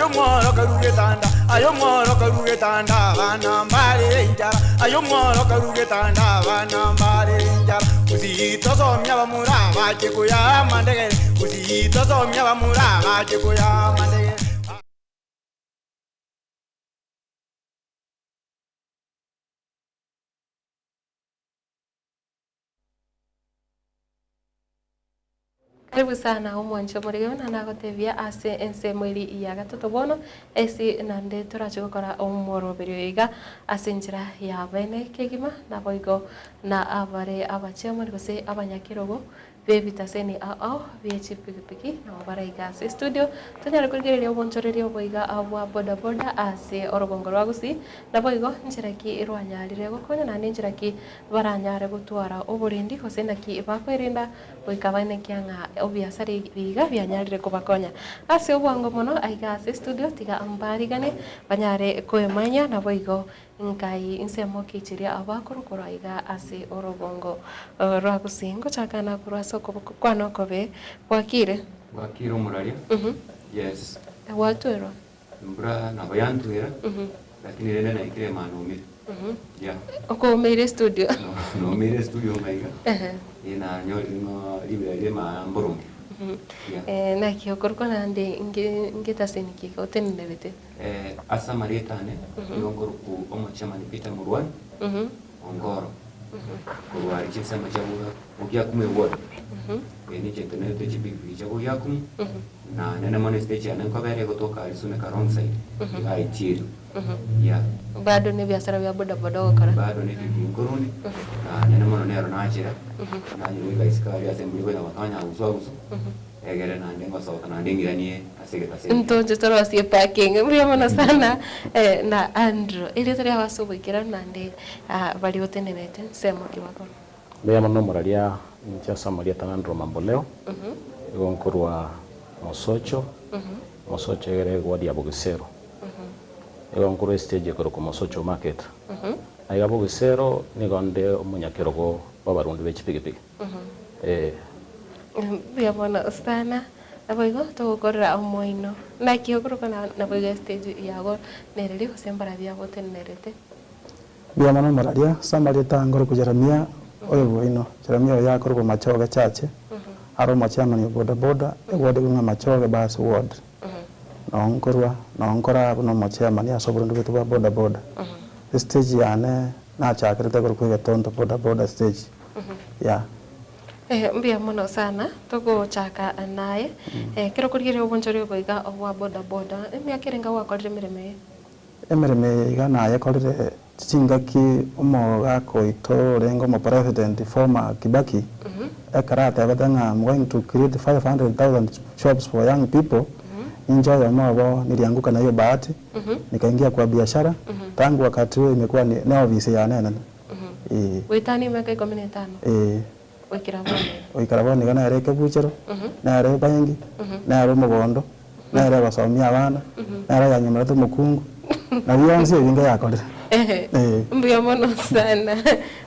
ayo mworo karugetanda bana mbale njara ayo mworo karugetanda bana mbale njara uzito somya bamura baje kuya mandegere uzito somya bamura baje kuya mandegere. Karibu sana umwancho muriona nagotebia ase ense mwiri ya gatatu bono esi nande turaje gukora umoro biriga ase njira ya bene kegima na boigo na abare abachema gose abanyakirogo bebitaseni bhpiki na baraiga ase studio tunyara kugireria ubonchoreria boiga abwa boda boda ase orogongo rwagusi na boigo njira ki irwanyarire gukonya na njira ki baranyare gutwara uburindi gose naki bakwerinda boikabane kianga obiasari biga byanyarire kubakonya ase ubwango mono aiga ase studio tiga ambarigane banyare koemanya na boigo nkai insemo kichiria abakorokora aiga ase orogongo rwagusingo chakana kurasa kwano kobe wakire umuraria yes watwero mbra na bayantwera lakini rene na ikire manumire yeah oko mere studio no mere studio maiga ina nyori no libere ma mboronge na kiyokorko nande ngetaseniki otenderete asa marietane yongoro ku omochama ni Peter Murwan ongoro kuwari chisema chabuga ukia kume wote ni chenteneto chibibi chabu yakum na nene mone stage ya nanko bere kutoka alisune ka wrong side ya itiru ya bado ne biashara ya boda boda okara bado ne binguruni na nene mone nero na achira na nyuga iskari assembly kwa watanya uso egere na ndengo soka na ndingiranie asegeta sege ntonje toro si parking muriamona sana na Andrew ile tari abasubikira nande bali otenenete semo kibako Bea no moraria ncha samaria tanandro mamboleo egonkorwa mosocho mosocho ere gwadi abogesero egonkorwa stage koroko mosocho market aiga abogesero ni gonde omunyakerogo babarundi bechipigipigi bia bona sana aboigo to korra omoino na kiyokoroko na boiga stage yago nereri osembara bia botenerete bia no moraria samaria tangoro kujaramia oyo boino Jeremia yakorwa machoga chache aro machama ni boda boda egode kunga machoga bas ward nonkorwa no machama ni asobro ndu betu boda boda stage yane na chakrete korwa tonto boda boda stage ya mbia mono sana togo chaka naye kero kurigire ubonchori boiga obwa boda boda emiakirenga wakorire mireme iga naye korire chingaki umoga koito rengo mo president former Kibaki ekarate abadanga I'm going to create 500,000 jobs for young people enjoy amabo nilianguka na hiyo bahati nikaingia kwa biashara tangu wakati huo imekuwa ni office ya nene witani meka 15 oikarabone kana reke buchero na re bayengi na re mugondo na re basomia abana na re yanyumira tu mukungu na biyonse binga yakorire mbia mono sana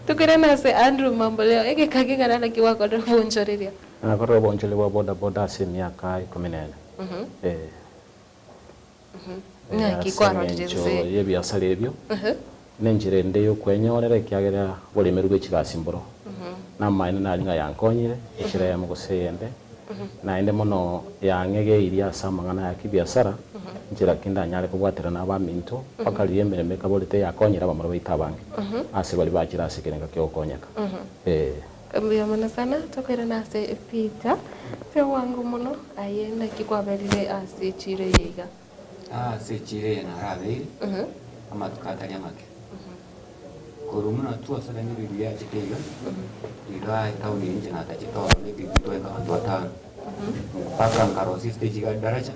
tukire na se Andrew mamboleo ege kagigana na kiwako ndo bonchoreria na korwa bonchole wa boda boda simia kai 14 na kikwaro ndeze ye biashara ebyo nenjire ndeyo kwenyorere kyagera boli merugo kigasimboro na maine na linga yankonyire ikira ya mugoseyende na ende mono yangege iria samangana ya kibiashara njira kinda nyare kubwatira na baminto bakaliye mereme kabolite yakonyira bamaro bitabange ase bali bakira asikenga kyo konyaka mbia mono sana tokwera na se Peter fe wangu mono ayenda kikwabelire ase chire yiga se chire na rabe amatukataria make korumuna tu asala ni bibi ya chitega ira tauni nje na tachitoa ni bibi toeka watu watano paka ngarosi stage ga daraja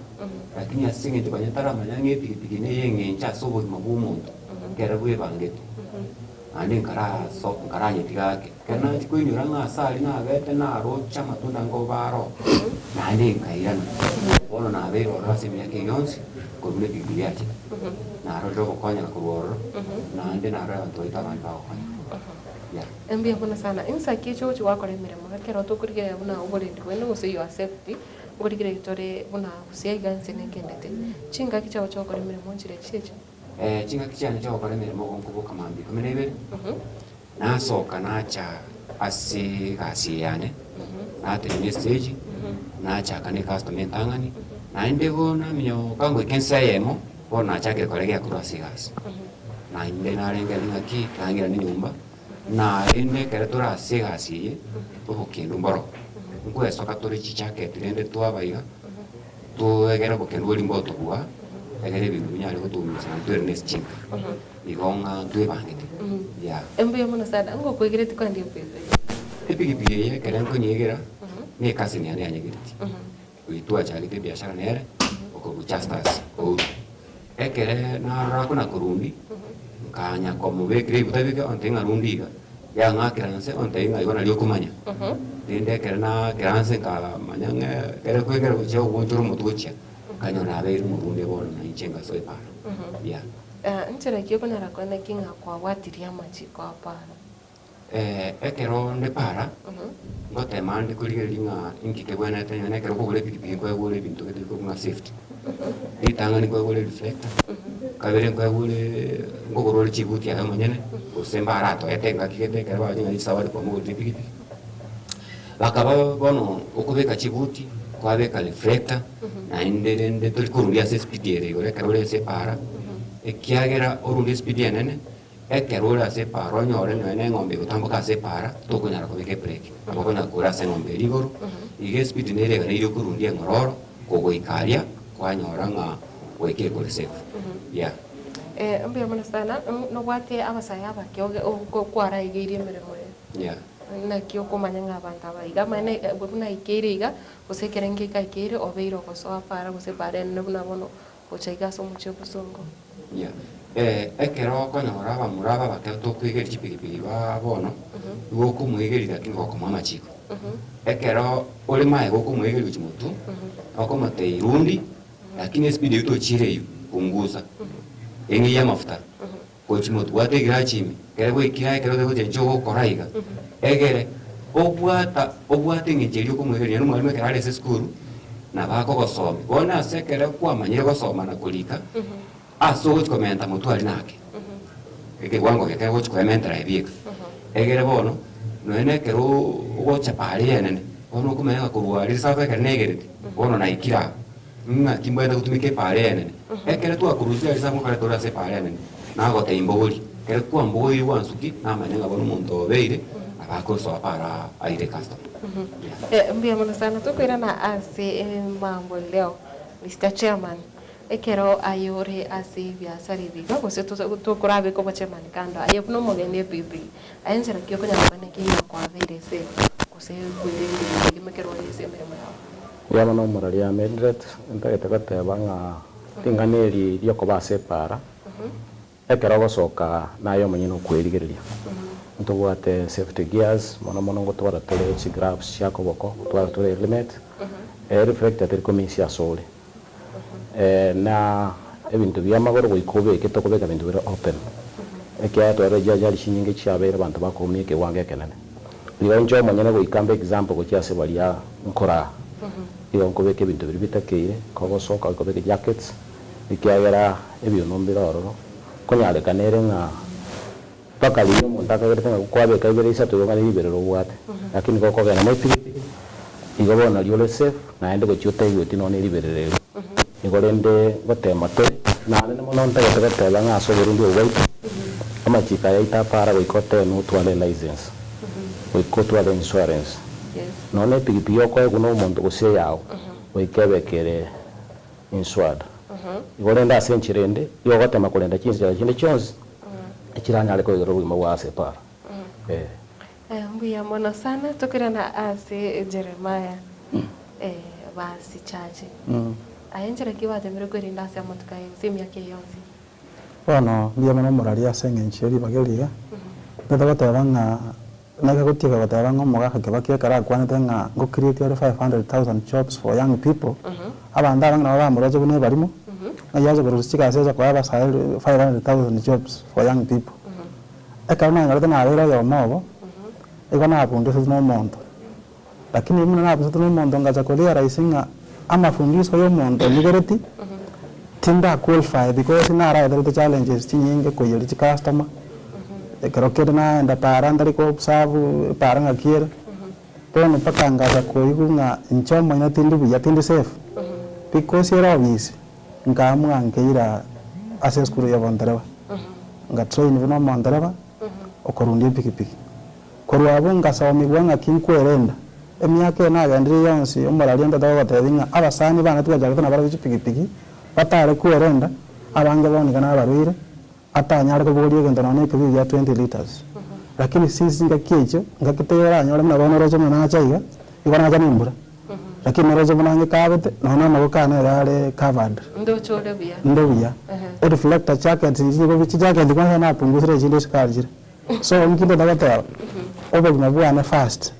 lakini asinge tubanyatara manyange pikipiki ne yenge ncha sobo mabumuntu kera bwe bangete ande nkara so nkara yetigake kana chikoini ranga asali na gete na rocha matunda ngo baro na ande nkairana ono na bero rase myake yonsi komune bibi yake na rojo konya kuroro na ande na ra to ita manda konya ya mbia bona sana insa kicho wako remere makero to kurigera buna ubole ndiko no so you accept ngorigire gitore buna gusia iganse nekendete chinga kichao chokore mirimo njire chicho chinga kichane chokore mirimo gonkubuka mambi kumenebere nasoka nacha ase gasi yane natenye stage nacha kane customer tangani nainde bona minyo kango kensa yemo bona chake kolege akurasi gasi nainde narenga ngaki kangira ni nyumba na ine keratura ase gasi ye okindu mboro nkwesoka turi chichake turende twabaiga tuegera bokendu limbo tugwa egere bintu binyari gutumisa ntwere neschinga igonga twebangite ya embuye muno sada ngo kwegirete kwandi pese epigipigi ye kerenko nyegera ni kasi ni ane anyegiriti uitua chalite biashara nere okubuchastas ekere na rakuna kurundi kanya komo bekire butabika ontenga rundiga ya ngakiranse ontenga igona lyokumanya dinde kerana kiranse ka manyange kere kwegera bucho bunchuru mutucha kanyo na beru murundi bono na inchenga soipara ya ntera kiyo kuna rakona kinga kwa watiria machiko apara ekero ne para ngote mandi kuligelinga inkike bwana tenya nekero kugule pikipiki kwa gule bintu kete kuna safety itanga ni kwa gule reflector kabere kwa gule ngogoro chibuti ya manyene usemba rato etenga kigete kero banyina isawari kwa mu pikipiki bakaba bono ukubeka chibuti kwa beka reflector na ndende tulikurudia speed ere gore kero le separa ekiagera orundi speed nene ekerura se paro nyore nene ngombe utambuka se para tokunyara kubike break abakona kura se ngombe ligoro ige speed nere gari yo kurundia ngororo kogo ikaria kwanyora nga weke kuri safe ya mbe mana sana no wate abasaya bakyoge kwara igirie mirimo ya na kyo kumanya ngabanta baiga mane buna ikiriga usekerenge kaikire obeiro kosoa para gusepare nabuna bono ochaiga so mucho busongo ya ekero konyora bamuraba baketo kwigera chipigipigi babono goko mwigerira kingo ko mama chiko ekero ole mae goko mwigerira chimutu akomate irundi lakini speed yuto chireyo punguza engi ya mafuta ko chimutu wate grachimi kere go ikira kero de gojenjo koraiga egere obwate ngejerio ko mwigerira no mwalimu kera ase school na bako gosoma bona sekere kwa manyire gosoma na kulika aso komenta mutwali nake eke wango ke kawo komenta la biek egere bono no ene kero gocha pali ene bono kumenya kuruari safa ke negerete bono na ikira kimbaenda kutumike pali ene ekere tu akuruzia isa mu kare tora se pali ene na gote imboli kere kwa mboi wansuki na manyanga bono muntu obeire abako so para aire customer mbia mwana sana tukwira na ase mambo leo Mr. Chairman ekero ayore ase biasara biga gose tukurabe ko bache manikando ayo no mogende bibi ayenjera kyo kunya bana kiyo kwa vile se gose kwende kimekero ese mirimo yao yaba no murari ya Medret ndagete gatebanga tinganeri ryo ko base para ekero gosoka nayo munyino kwerigereria ntubwate safety gears mono ngo twara tole gloves yako boko twara tole helmet reflector telekomisi asole na ebintu byamagoro goikobe ketokobeka bintu bira open ekya twara jaja lishinyinge cyabera abantu bakomike wange kenene liyo njo manyene goikambe example go cyase balia nkora iyo nkobeke bintu biri bitakire ko soka gobeke jackets ikyagera ebyo nombira ororo konyale kanere nga paka liyo montaka gertenga kwabe kaibere isa tuyongana iberero bwate lakini koko gana mo igobona liyo le safe na ende go chuta iyo tinone liberero igorende gotemate na ne mo nonta gatega nga so burundi obaito amachika yaita para goikote no twale license goikote wa insurance none pigipigi yoko guno muntu gose yawo goikebekere insured igorenda asenchirende yo gotema kulenda chinzi kinde chonzi ekiranya aliko igoro bwimo wase para mbuya mwana sana tukira na ase Jeremiah basi chache ayenjera kiwate mirugori ndase amotukaye simya ke yonsi bueno ndiye mano murari ase ngencheri bageriga beta batebanga naga gutiga batebanga muga hakebake kara kwanete nga go create 500,000 jobs for young people abanda banga na bamuraje bune barimo ayaje barusika aseza kwa aba 500,000 jobs for young people ekana ngarete na abera yo mobo ekana apunde no monto lakini muna na apunde no monto ngaza kolia raisinga amafundisho y'omonto nigereti tinda qualify because nara the challenges tinyinge ko yeri customer ekero kede naenda para ndari ko observe para ngakiere tono pakangaza ko igunga nchomo ina tindi buya tindi safe because era obvious ngamwa ngeira access kuru ya bondereba nga train bino mondereba okorundi pikipiki korwabo ngasaomi bwanga kinkwerenda emyaka ena agandire yonsi omorali enda dawa batebinga abasani bana tukajaga na bara pikipiki batare kwerenda abange bonikana barwire atanyara ko bori egento none ke ya 20 liters lakini sisi ngakiecho ngakiteyora nyora mna bono rojo mna achaiga ibona acha nimbura lakini rojo mna ngekabete none no kana yale covered ndo chole bia reflector jacket njigo bichi jacket kwa na pungusire jinde skarjire so ngindo dagatera obagima bwana fast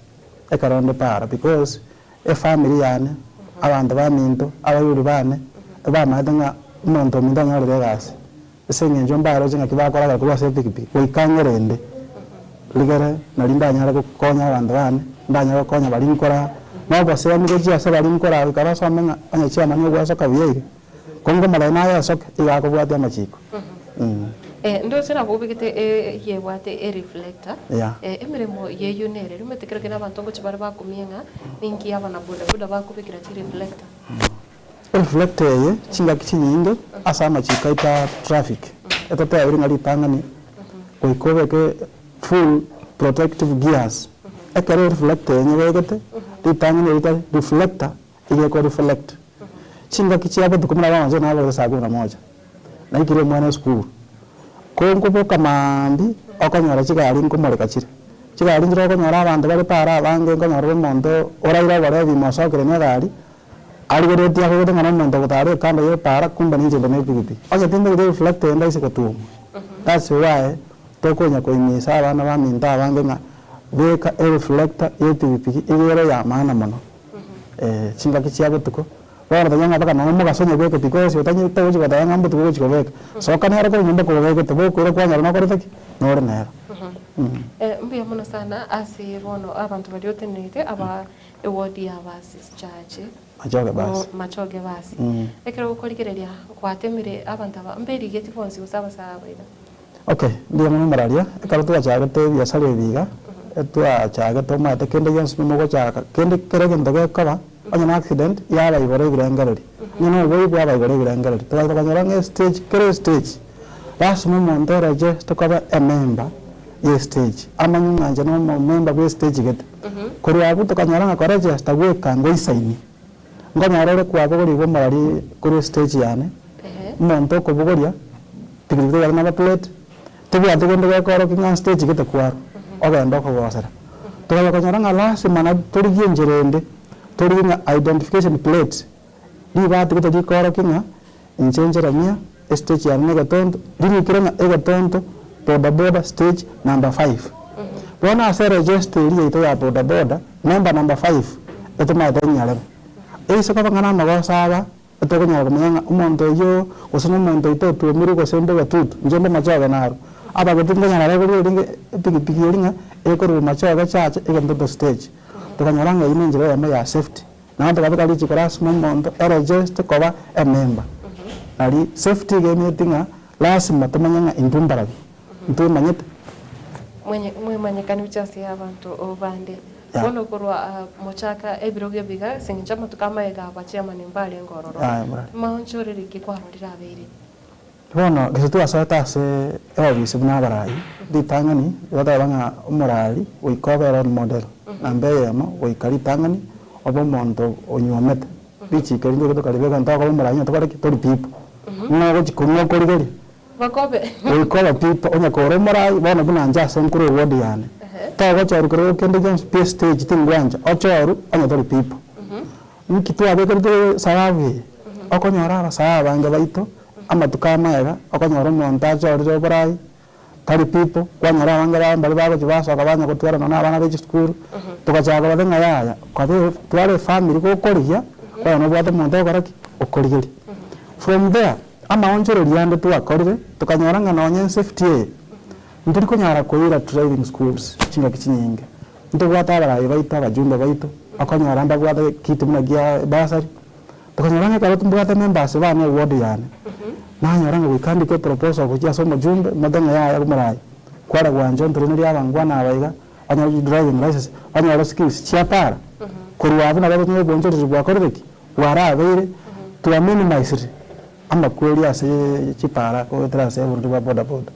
ekaronde para because a family yane abantu baminto abayuri bane bamadanga umuntu minda nyaro regasi esenye njomba roje ngakibakora kuba sepikipiki wikangerende ligere nalinda nyara gukonya abantu bane ndanyara gukonya bali nkora nabo se amige ase bali nkora bikaba somenga anyachia manyo gwasoka biye kongo mala na ya soka igako bwate amachiko ndo sera bubigite yebwate reflector emiremo yeyunere rumetekera kena abantu ngo chibara bakumienga ninki abana boda bakubikira reflector reflector ye chinga kichinyinge asa amachiko ita traffic etote abiri ngari tangani koikobeke full protective gears ekere reflector yenye wegete litangani ita reflector igeko reflect chinga kichiaba dukumira banzo nabo sagu na moja na ikire mwana school kongo boka mambi okonyora chigari nkomoreka chire chigari njiro okonyora abantu bari para abange nkonyora mondo oraira bare bimosokere ne gari aligere tia ko ngana mondo gutare kando ye para kumba ninje ndone pigiti oje tinde de reflect enda ise kotu that's why tokonya ko imisa abana baminda abange nga beka reflector yepigiti igere ya maana mono chinga kichiaba tuko bora tanyanga baka na mo gasonye beke because utanyi tawo jiba tanyanga mbutu ko chiko beke so kana yara ko nyumba ko beke to ko kwa nyara ko teki nore nera mbiya muno sana asi bono abantu bali otenete aba ewodi abasis church machoge basi ekero ukorigereria kwatemire abantu aba mberi geti fonsi usaba saba ida okay ndiye muno mararia ekaro tu achaga te biasara ebiga etu achaga to mate kende yans mo go chaka kende kerege ndoge kaba anya accident yaba ibore birengereri nino boyi bwa ibore birengereri tukanyora stage kere stage last moment reje tukaba a member ye stage amanyu nganje no member we stage get kuri abu tukanyora ngakora register we kango isaini nganyara kwa bogori bo mari kuri stage yane monto ko bogoria tigirite ya na plate tibya tugonde ko koro kinga stage get kwaro ogenda ko gosera tukanyora ngala simana turigie njerende toringa identification plate di batu kita di koro kinga inchenjerania stage ya nega tonto dini kirenga ega tonto boda stage number 5 bona ase register ile ito ya boda number 5 eto ma danyale eso ka bangana mago saba eto ko nyala kumenya umonto yo osono monto ito tu miru ko sembe gatutu njembe machaga naro aba gatinga nyala ko ringe pigi ringa eko ru machaga chacha ega tonto stage tukanyaranga ine njira ya safety na ndo kabika lichi class mondo register koba a member ali safety game tinga lazima tumanyanga intumbara ntumanyete mwenye kanuchasi abantu obande bono korwa mochaka ebiroge biga sinja matukama ega bachema nimbali ngororo maonchore rikikwarorira abiri bono gesetu asata se obisi buna barai ditangani wada banga umorali uikobera model nambeyemo uikari tangani obo mondo onyomete bichi kerinde ko kalibega ntako umorali to kare tori pipo ngo chikuno korigeri bakobe uikoba pipo onya koro umorali bono buna nja senkuru wodi yane tago choru koro kende james p stage tingwanja ochoru onya tori pipo nikitu abekerite sababu okonyora sababu anga baito ama tukamaega okonyora montage orire borai tari people kwanyara banga bali babo kibaso akabanya kutwara na abana be school tukachaga badenga yaya kwabe tware family ko koriya kwa no bwate monto karaki okorigeri from there ama onjero liande tu akorire tukanyora ngana onye safety ndiri kunyara koira driving schools chinga kichinyinge ndo bwata bara baita bajumba baito akanyora nda bwata kitu munagia basari Tukanyora karo tumbwate members bane ward yani. Na nyora gwikandike proposal kuja somo jumbe madenga ya kumarai. Kwara gwanjo ndrene ya bangwana abaiga anya driving license anya skills chiapara. Kurwa abana babo nyo bonjo ribwa koreki. Wara abere to minimize ama kweli ase chipara ko trase burdu ba boda boda.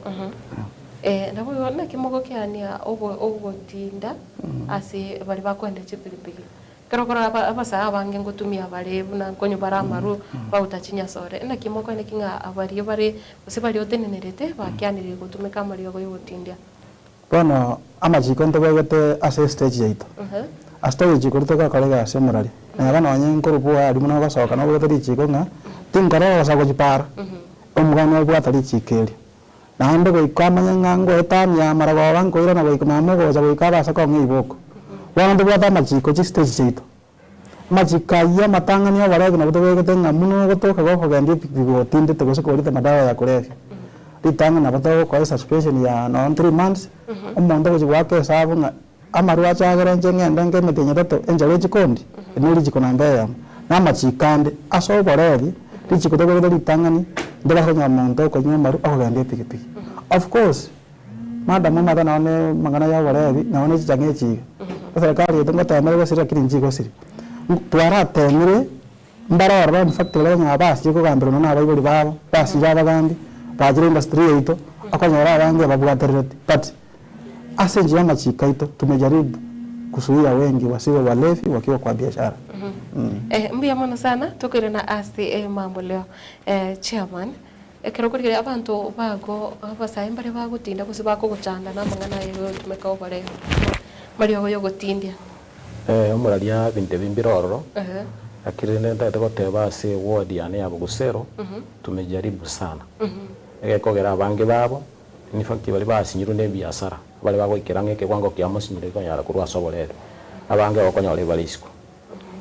Nabo yona kimogo kyania ogo tinda ase bali bakwenda chipilipili. Korokora abasa abange ngotumia bale na konyo baramaru bautachinya sore na kimoko ne kinga abari bare usibali otenenerete bakyanire gutumika muri ogo yotindia. Bono amajiko ntobegete ase stage yaito. Astage jikorto ka kolega ase murari. Na bana onye nkorupuwa ari muno basoka no bogete chiko nga tinkara basa ko chipara. Omugano obwatari chikeri. Na ande ko ikamanya ngango etamya marago banko ira na ko ikamamo ko za ko ikabasa ko ngiboko. Wana bwata majiko chi stage chito. Majika ya matangani ya wale na butwe ketenga muno gotoka go gandi bigo tinde to go ko madawa ya kulevya. Litanga na butwe ko suspension ya no 3 months. Umuntu ko wake sabu nga amaru achagera njenge ndenge metenya to enjale chikondi. Nuri chikona mbaya. Na majikande aso borevi lichiko to go litangani ndela ko nyamonto ko nyamaru aho gandi pikipiki. Of course madam mama na one mangana ya walevi na one chijange chi. Serikali yetu ngotamere go sira kirinji go siri. Twara temire mbara warba mfactory nya basi ko gambiro na abayibuli babo basi jaba gandi bajire industry yetu akonyora abange babwaterete but asenje amachika ito tumejaribu kusuia wengi wasiwe walevi wakiwa kwa biashara. Mbia mono sana tukire na asti mambo leo chairman kerokuri abantu bago abasai mbare bagutinda kusiba ko gucanda na mangana yewe tumeka obare Mario yo gotindia. Omuraria binte bimbiroro. Akirene ndate goteba ase ward yani ya Bugusero. Tumejaribu sana. Kogera abange babo ni fakti bali basinyiru ne biasara. Bali bagoikera ngeke kwango kiamosinyire ko yara kurwa soborere. Abange bakonyore balisiko.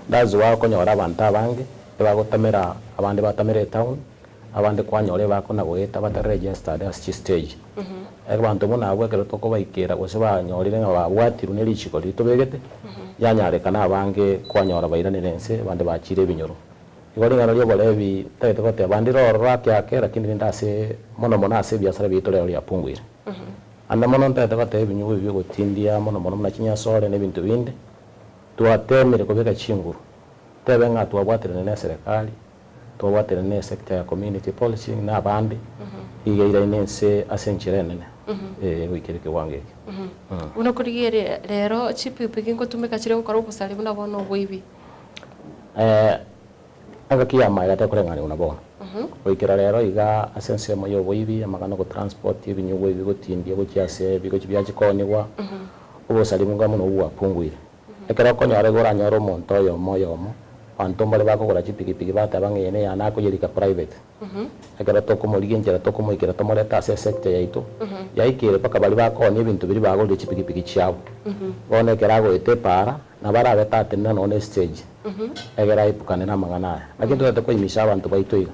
Dazo bakonyora abantu abange bagotamera abande batamere town. Abande kwanyore bakona goeta bataregistered as stage. Abantu bona abwekero toko baikera gose banyorire ngababwatiru ne lichiko litobegete. Yanyarekana abange kwanyora bairane nense bande bachire binyoro. Igori ngano lyo bolevi tete kote abandi rorora kyake lakini ndase mono ase biasara bitole oli apungwire. Anda mono tete kote binyugo byo gotindia mono muna kinya sore ne bintu binde. Tuatemere kobeka chinguru. Tebe nga tuabwatire ne serikali. Tuabwatire ne sector ya community policy na abandi. Igeira nense asenchirene. Wikirike wangeke. Unokurigere rero chipipiki ngotumika chire gukora ubusali buna bono bwibi. Agakia maira te kurengani unabona. Wikira rero iga asense moyo bwibi amagano go transport ibinyugo ibigotindia gokiase bigo kibyagikonigwa. Ubusali bunga muno bwapungwire. Ekera konyare goranyaro monto yo moyo mo. Antombale bako gora chipikipiki bata bangene yana ko yerika private. Ekera toko moligenjera toko moikera tomoleta ase sector yaito. Yaikire paka bali bako ni bintu biri bago de chipikipiki chao. Bone kera go ete para na bara beta tena no ne stage. Ekera ipukane na mangana. Lakini tuta ko imisha abantu baitoiga.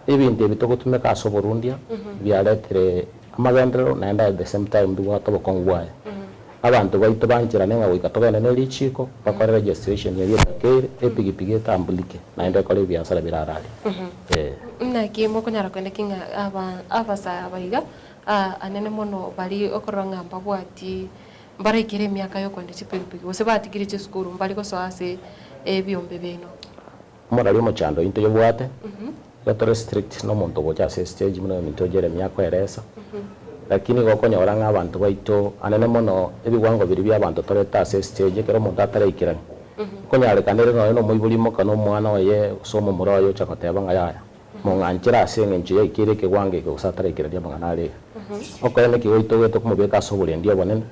Ibintu bitoko tumeka so Burundia. Bialetere amagendero naenda at the same time duwa tobo kongwaye. Abantu baito banjira nenga wikatogene ne lichiko bakora registration yari bakere epigipigi tambulike naenda kole biasara birarali. Na kimo konyara kwende kinga abasa abaiga anene mono bali okoranga mbabwati mbara ikire myaka yo kwende chipigipigi bose batigire che skuru mbali ko so ase ebyombe beno. Morali mo chando into yobwate. Gatore strict no muntu bocha ase stage muno minto jere myaka eresa. Lakini gokonyora nga abantu baito anene mono ebiwango biri bya abantu toreta ase stage kero muntu atareikira. Konyare kanere no muibulimo kano mwana waye somo murayo chakoteba nga yaya. Monganchira ase ngenje ikire ke wange ke usatareikira dia mangana. Okorene ki goito geto kumubeka sobule ndio bonene.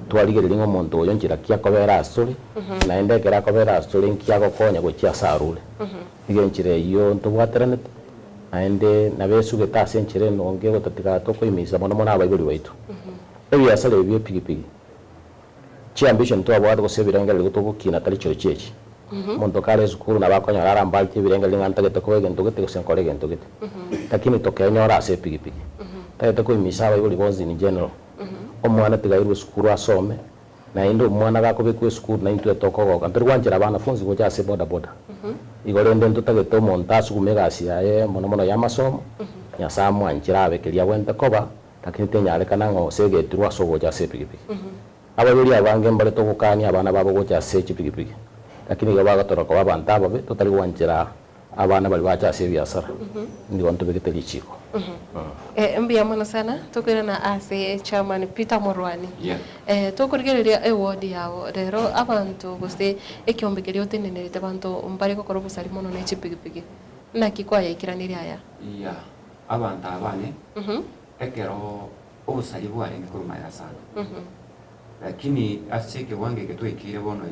Twaligere lingo muntu oyo njira kia kobera asuri na ende kera kobera asuri nkia gokonya gokia sarule. Igenchire iyo ntubwaterane aende nabesu geta senchire nonge gotatika toko imisa mono mona abayibuli waitu. Ebi asale ebi pigipigi. Chi ambition to abwado ko sebiranga ligotoko kina tali chochechi. Muntu kale zukuru na bakonya raramba kibiranga linganta getoko wegento geteko senkole gento gete. Lakini tokenya ase pigipigi. Tayete ko imisa abayibuli bonzi ni general. Omwana tigairwe sukuru asome na indo mwana gakubikwe school na intwe tokogoka nturi wanjira banafunzi goja ase boda boda igorende ntutagete omonto asugume egasi yaye mono ya masomo nyasaye mwanjira abekeria bwente koba lakini tenyarekana ng'o segetirwa sogoja ase pikipiki ababiri abange mbare togukania abana babo goja ase pikipiki lakini iyo bagatoroka babantu ababe tutari wanjira abana bali bacha ase biasara ndi wantu begete lichiko mbia mana sana tukwira na ase chairman Peter Morwani tukurigereria award yawo rero abantu gose ekiombekerio otenenerete bantu mbari gukora busari mono na chipigipigi na kikwaya ikiraniria aya abantu abane ekero obusari bwari ngikurumaya sana lakini asike wange ketwekire bono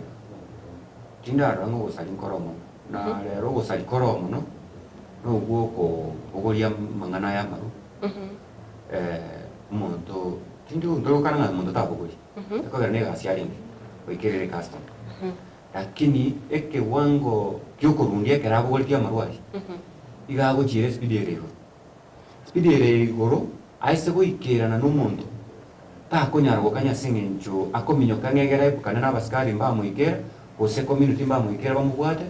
tindara ngo busari nkoromo na rero busari koromo no n'ubwoko ogoria mangana ya maru umuntu tindu ndorokana na umuntu tabuguri akogera ne gasiaringi oikerere custom lakini eke wango kyokurundia kerabuguri kya marwari igago chire speed ere goro aise goikerana n'umuntu takonyarwo kanya singenjo akominyoka ngegera ibukana n'abasikari mbamuikera gose community mbamuikera bamugwate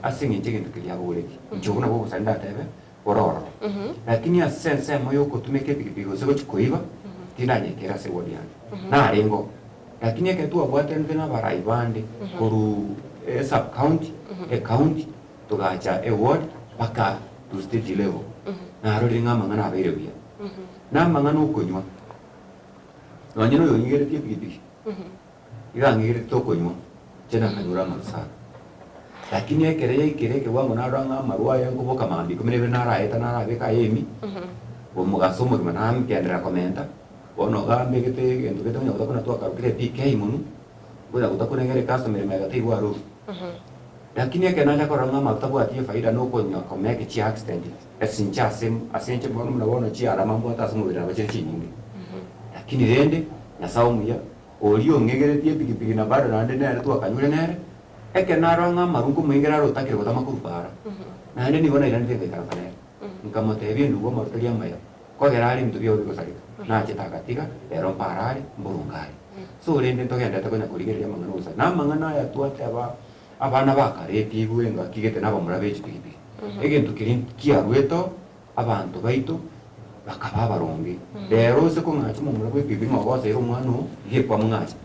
asingenje kintu kiriabugureki njobona bwo gusanda tebe ororo lakini ya sense moyo kutumike pikipiki gose gochikoiba tinanyekera se wodiana na rengo lakini eketu abwate ndena baraibande koru sub county county tugacha ward baka to stage level na rori ngamangana aberebia na mangana ukonywa wanyino yonyere pikipiki irangire tokonywa chena kanyura masaka lakini ekereye ikireke wangu naranga marwa yangu boka mambi kumene nara eta nara beka yemi omugaso mu manam kendra komenta ono gambe gete gento gete nya utakuna tu akarukire PK munu boda utakuna ngere customer mega ti waru lakini ekena koranga matabu ati faida no konya komeke chi accident esincha sim asenche bono mnabona chi arama mbota asumubira bache chi nyingi lakini rende nyasaumuya olio ngegeretie pikipiki na bado na ndene ari tu akanyure nere eke naranga marungu mwingera rotakire gotama kurupara na ndi nibona irani tete karakane nkamotebi ndugo marutaria maya kogera ari mtu byo bigosarika na chitakatiga ero parari mburungari so rende togenda takonya kurigeria mangana usa na mangana ya tuate abana bakareti igwenga kigete nabo murabechi pikipiki egentu kia rweto abantu baito bakaba baronge rero se ko ngachi mu murabwe pikipiki mabose ero mwano ye kwa mwachi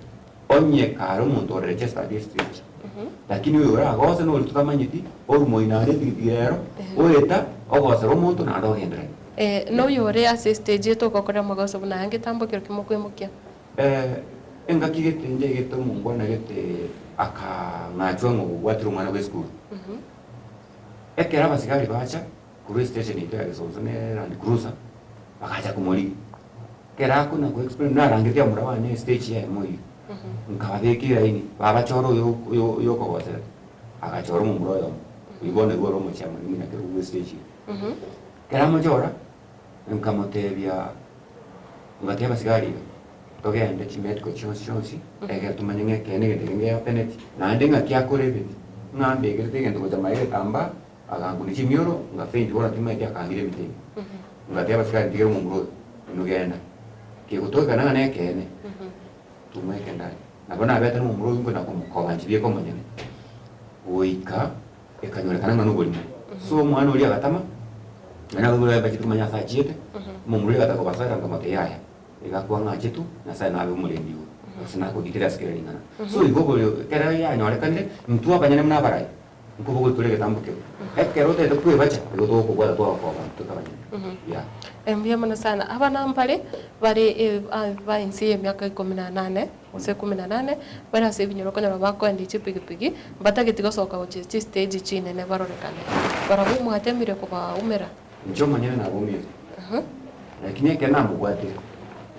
onye karo muntu register district lakini wewe agose no tukamanyiti orumo inare bigero oeta ogose romuntu na ndogendere no yore assistage to kokora magaso buna ange tambo kero kimokwemukia engakigete njegete mungu na gete aka ngachwa ngo watru mwana we school ekera basigari bacha kuri station ito ya Gesozo ne Land Cruiser bakaja kumuri kera kuna ku explain na rangitia murabane stage ya moyi nkababekira ini babachoro yo kogose agachoro mu muroyo ibone goro mu chama ni na kero stage kera mojora nkamotebya ngateba sigari togende chimetko chonsi ege tumanyenge kene gende ya penalty na ndenga kya korebeti ngambe gete gende ko jamaire tamba aganguni chimioro ngafendi bora tima kya kangire bitenge ngateba sigari tigero mu muroyo nugenda kigutoka nanga ne kene tumweke ndani nabona abeta mu muroyo ngo nakomukobanjibye ko manyene oika ekanyorekana ngano golimo so mwana uri agatama na bwo bachitu manya sajete mu muroyo atakobasara ngamate yaya igakuwa ngachetu na sana nabe umulendiwo sina ko dikira skere ngana so igogo kera ya nyorekanire mtu abanyane mna barai nkubo ko tulege tambuke ekero te to bacha igodo ko bwa to ko tukabanye ya mbia mana sana abana mpale bari ba insi emyaka 18 ose 18 bara se binyoro kona bako ndi chipigipigi batageti gosoka uchi stage chine ne barorekane bara bu muhatemire ko ba umera njo manyene na bumire lakini ekena mugwate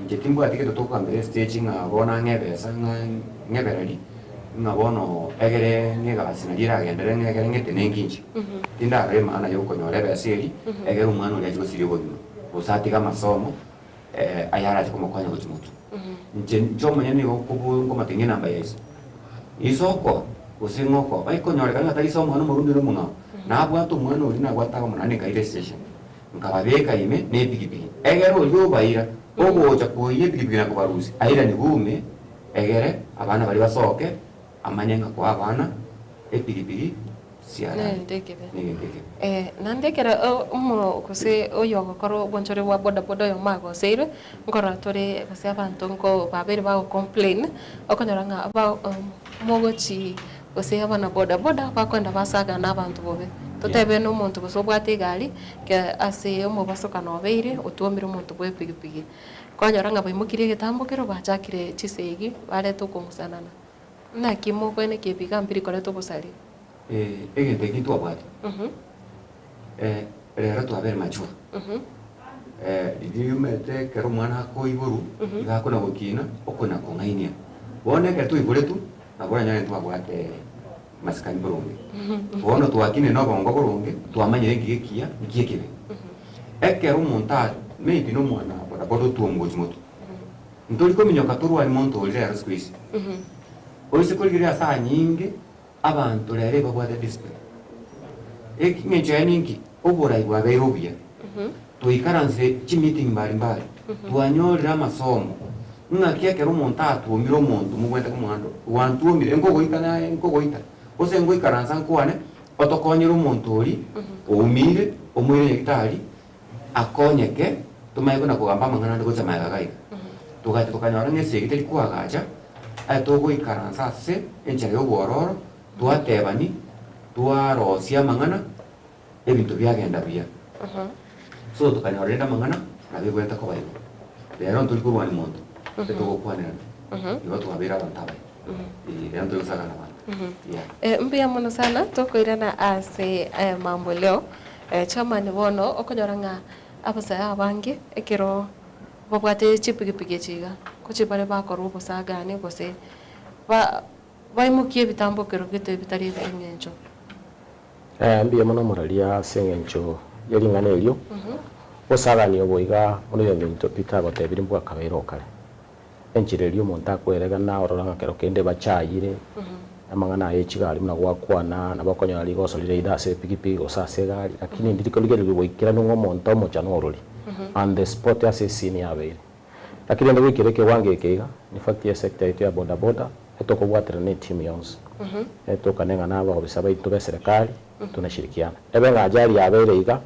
njetimbo atiketo tokambere stage ngabona ngebesa ngeberali ngabono egere ngegabasina liragendere ngegere ngete nenginji tinda rema ana yoko nyore beseri egere umwana uri ajiko siri bonyo usati kama somo ayara tiko mokwanya kuchimutu njo manyene ko matenge namba yesu isoko usingoko aiko nyore kanga tari somo no murundi no munga na bwato umwana uri na gwataka munane kaire station nkababeka ime ne pikipiki egere uri obaira ogo cha kuye pikipiki na kubarusi aira ni gume egere abana bari basoke amanyenga kwa abana epiripiri siara ndekebe ndekebe nandekera umuntu kuse oyo gukora bonchore wa boda boda yo mago seire ngora tore kuse abantu ngo babere ba complain okonyora nga ba mogochi kuse abana boda boda bakwenda basaga n'abantu bobe totebe no muntu kusobwate gari ke ase omo basoka no beire otuomire umuntu bwe pigipigi kwanyora nga baimukire gitambukiro bachakire chisegi bare tukungusanana na kimo kwene kepiga mpiri kore tubusari egente gitu abwati rero twabere machua idiyumete kero mwana ko iburu igakona gukina okona kongainia bone ke tu ibure tu nabora nyane twabwate masikani burungi bono twakine no bongo burungi twamanyire ngigikia ngikibe ekero monta maybe no mwana bora bodo tuongozi moto ndoli kominyoka turwa ni monto rero squeeze oise kuligira saa nyingi abantu rero babwate display ekinyeje ningi oborai bwa beirobia tuikaranze meeting mbali twanyorera amasomo ngakia kero montatu omiro muntu mugwenda kumwando wantu omire ngogo ikana ngogo ita ose ngo ikaranza nkwane otokonyera umuntu ori omire omwire gitari akonyeke tumaye kuna kugamba mangana ndiko chamaga gaika tugati tukanyora ngese gitari kwagaja atogo ikaranza se enchare ogororo twatebani twarosia mangana ebintu byagenda bya so tukanyorera mangana nabigweta ko bayo rero tuli kurwa ni muntu tuko kwanira ibo twabira abantabaye rero tuli kusaka na bana mbia muno sana tukwirana ase mambo leo chama ni bono okonyora nga abasaya abange ekero babwate chipigipigi chiga kuchibare bakorwa busagane gose baimukie bitambukiro gito bitari engencho mbia muno muralia sengencho yaringana elio osagani oboiga ono yonto pita gotebiri mbwa kabero kale enchirelio monta kwerega na ororanga kero kende bachayire amangana yechigali muna gwakwana nabakonyora ligosolire idase pikipiki osase gari lakini ndiriko ligero boikira no monto mochano orori and the spot as scene yabeire lakini ndo wikireke wange keiga ni fact ya sector yetu ya boda boda etoko bwatira ne team yons etoka nenga naba obisaba itobe serikali tunashirikiana ebenga ajali yabeire iga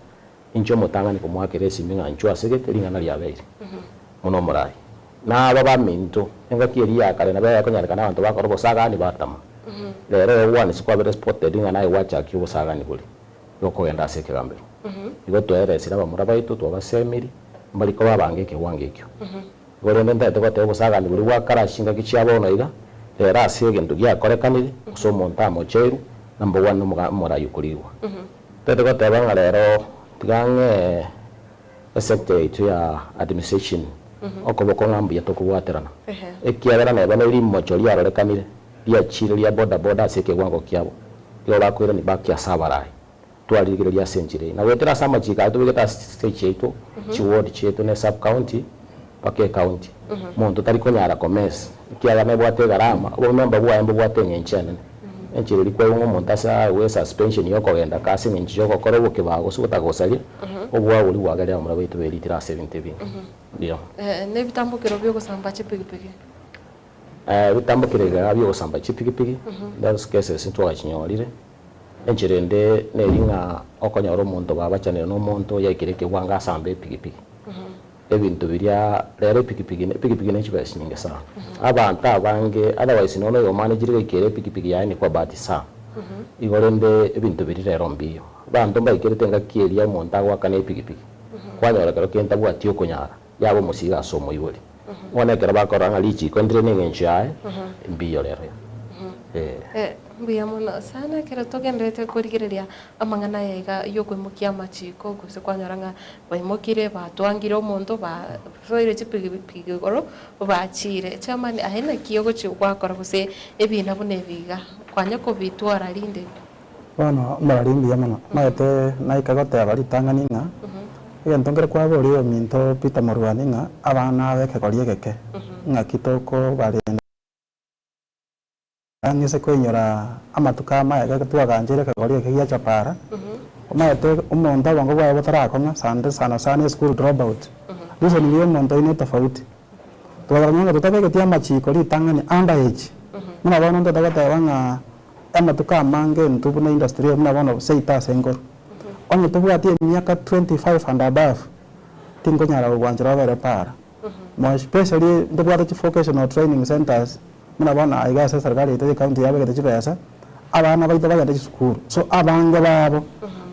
incho motangani kumwakire siminga incho asegete lingana lyabeire muno morai na baba minto enga kiri yakale na baya konyarika nabantu bakoro bosagani batama lero one sikwabere spotted ngana iwacha kyubosagani buli yoko yenda aseke gambero igo twere sira bamura baitu twabasemiri mbali ko babangeke wangekyo gore ndenda tokate bosagani buli wakarashinga kichyabono iga lero asege ndu gyakorekanire usomo ntamo cheru number 1 mura yukuriwa tete ko tabanga lero tigange sector yetu ya administration okoboko ngambi yatokubwaterana ekiagera na bana iri mochori arorekanire dia chire ya boda boda aseke gwango kyabo yo bakwira ni bakia sabarai twaligire lya century na wetera sama chika tubigeta stage yetu chiward chetu ne sub county pake county muntu tariko nyara commerce kiaga mebwate garama obo member bwa embo bwate nyenchene enchire likwe ngo montasa we suspension yoko genda kasi nyenchi yoko koro boke bago suta gosali obwa uli wagale amura bitu beritira 70 ndio ne bitambukiro byo gusamba chipigipigi bitambukire byo gusamba chipigipigi those cases into achinyorire enchirende neringa okonyora omuntu babachanira no muntu yakireke wanga sambe pigipigi ebintu birya rero pigipigi ne chibasi nyinge sana abantu abange otherwise nono yo manager ikere pigipigi yani kwa bahati sana igorende ebintu biri rero mbiyo bantu mbayikirete ngakiyeria omuntu agwakane pigipigi kwanyora kero kenta bwati okonyara yabo musiga somo ibori one kero bakoranga lichi kondire nengenchae mbiyo rero mbia muno sana kero togendete kurigireria amangana yega yokwimukia machiko guse kwanyoranga baimukire batwangire omuntu ba soire chipigipigi goro bachire chamani ahena kiyogo chikwakora guse ebina bune biga kwanya ko bitwara rinde bueno mararimbi yamana maete naikagote abaritanganinga entongere kwa bori ominto pita morwaninga abana beke koriegeke ngakitoko barende angise kwenyora amatuka maega twaganjire kagori kegia chapara omaete umuntu abango bwa botarakonga sande sana school dropout reason niyo muntu ine tofauti tukanyanga tutabeke amachiko ritang'ani underage muna bono ntatagoteba ng'a amatuka amange ntubu na industry muna bono seitase engoro onye tubwatie emiaka 25 and above tingonyara kogwanchira obere para more especially ntubwate vocational training centers muna bono aigase serikali ite county yabegete chibesa abana baito bagende chisukuru so abange babo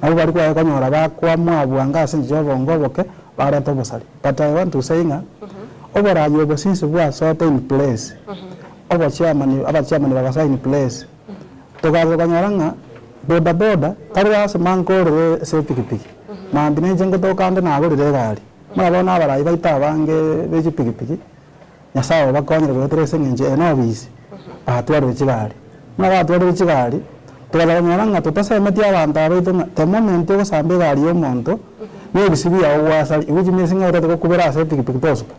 nabo bari kwaye konyora bakwa mwabwanga ase njobo ngoboke barete obosari but I want to say ng'a obarayi obo since bwasote in place obo chairman bagasa in place togaza kanyora ng'a boda boda tarwase mankore se pikipiki mambine njengo tokande nagorire gari murabona abarayi baita abange beji pikipiki nyasaye bakonyere goterese nginje enobisi batware chigari murabatware chigari togaza kanyora ng'a tutasemetia abantu abaito ng'a the moment ogosambe gari y'omonto nebisibi yago gwasari igujimisi ng'aurete gokubera ase pikipiki tosuka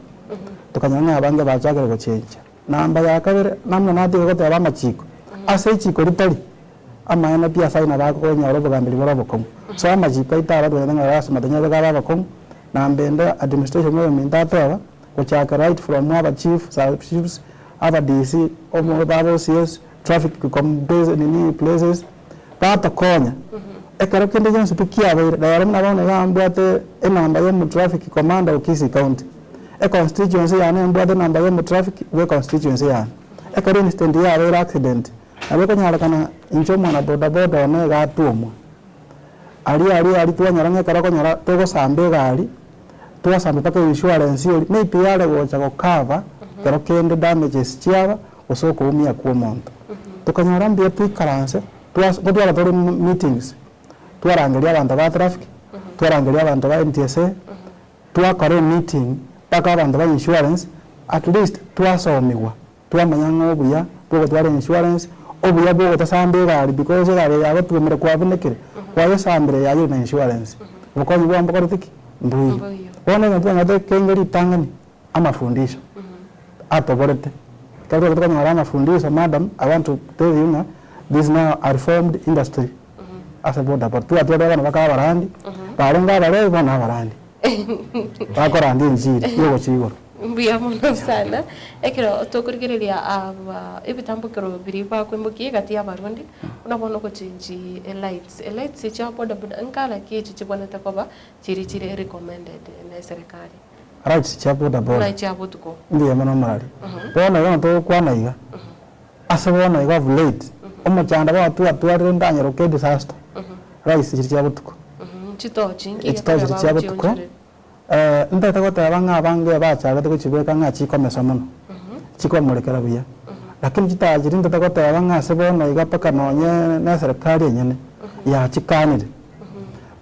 tukanyora ng'a abange bachakire gochenja namba ya kabere namwe natige goteba amachiko ase ichiko ritari amaena pia saina bakonyora obogambiri bora bokomu so amachiko aitara twende ng'a rasa matanyere gaba bokomu nambende administration yo mintateba gochaka right from aba chief sub chiefs aba DC omo babo CS traffic companies nini places bata konya ekero kende jonse pikia ba dayara muna bone gambwate enamba yo mu traffic commander okisi county e constituency yana mbwate namba yo mu traffic we constituency yana ekero instant ya ba accident abeko nyara kana incho mwana boda boda one ga tuomwa ali twanyaranga kara konyara tego sambe gari tuwa sambe paka insurance yo maybe yale gocha go cover kero kende damages chiaba osoko umia ku monto tukanyara mbye twikaranse twara tori meetings twarangeria abantu ba traffic twarangeria abantu ba NTSA twakore meeting paka abantu ba insurance at least twasomiwa twamanyanga obuya bwo twara insurance obuya bwo tasambe gari because gari yabo twemere kwabonekere kwayo sambere yayo na insurance bukonyi bwa mbako rutiki mbuyi bona ngatwa ngate kengeri tangani amafundisho atoborete kale kutoka ngara amafundisho madam I want to tell you now this now a reformed industry as a border but tuwa bana bakaba barandi barenga bare bana barandi bakorandi njiri yogo chigoro mbuya muno sana ekero tokurigereria aba ibitambukiro biri bakwimbukie gati y'abarundi unabona ko chinji lights cha boda boda nkala kichi chiboneta koba chiri recommended na serikali right cha boda boda right cha botuko ndiye mano mari bona yo to kwana iga asabona iga late omuchanda ba tu ndanyero ke disaster right chiri cha botuko chito chingi chito cha botuko ndata goteba ng'a bange bachagete gochibeka ng'a chikomesa mono chikomorekera buya lakini chitajiri ndata goteba ng'a sebono iga paka nonye na serikali enyene ya chikanire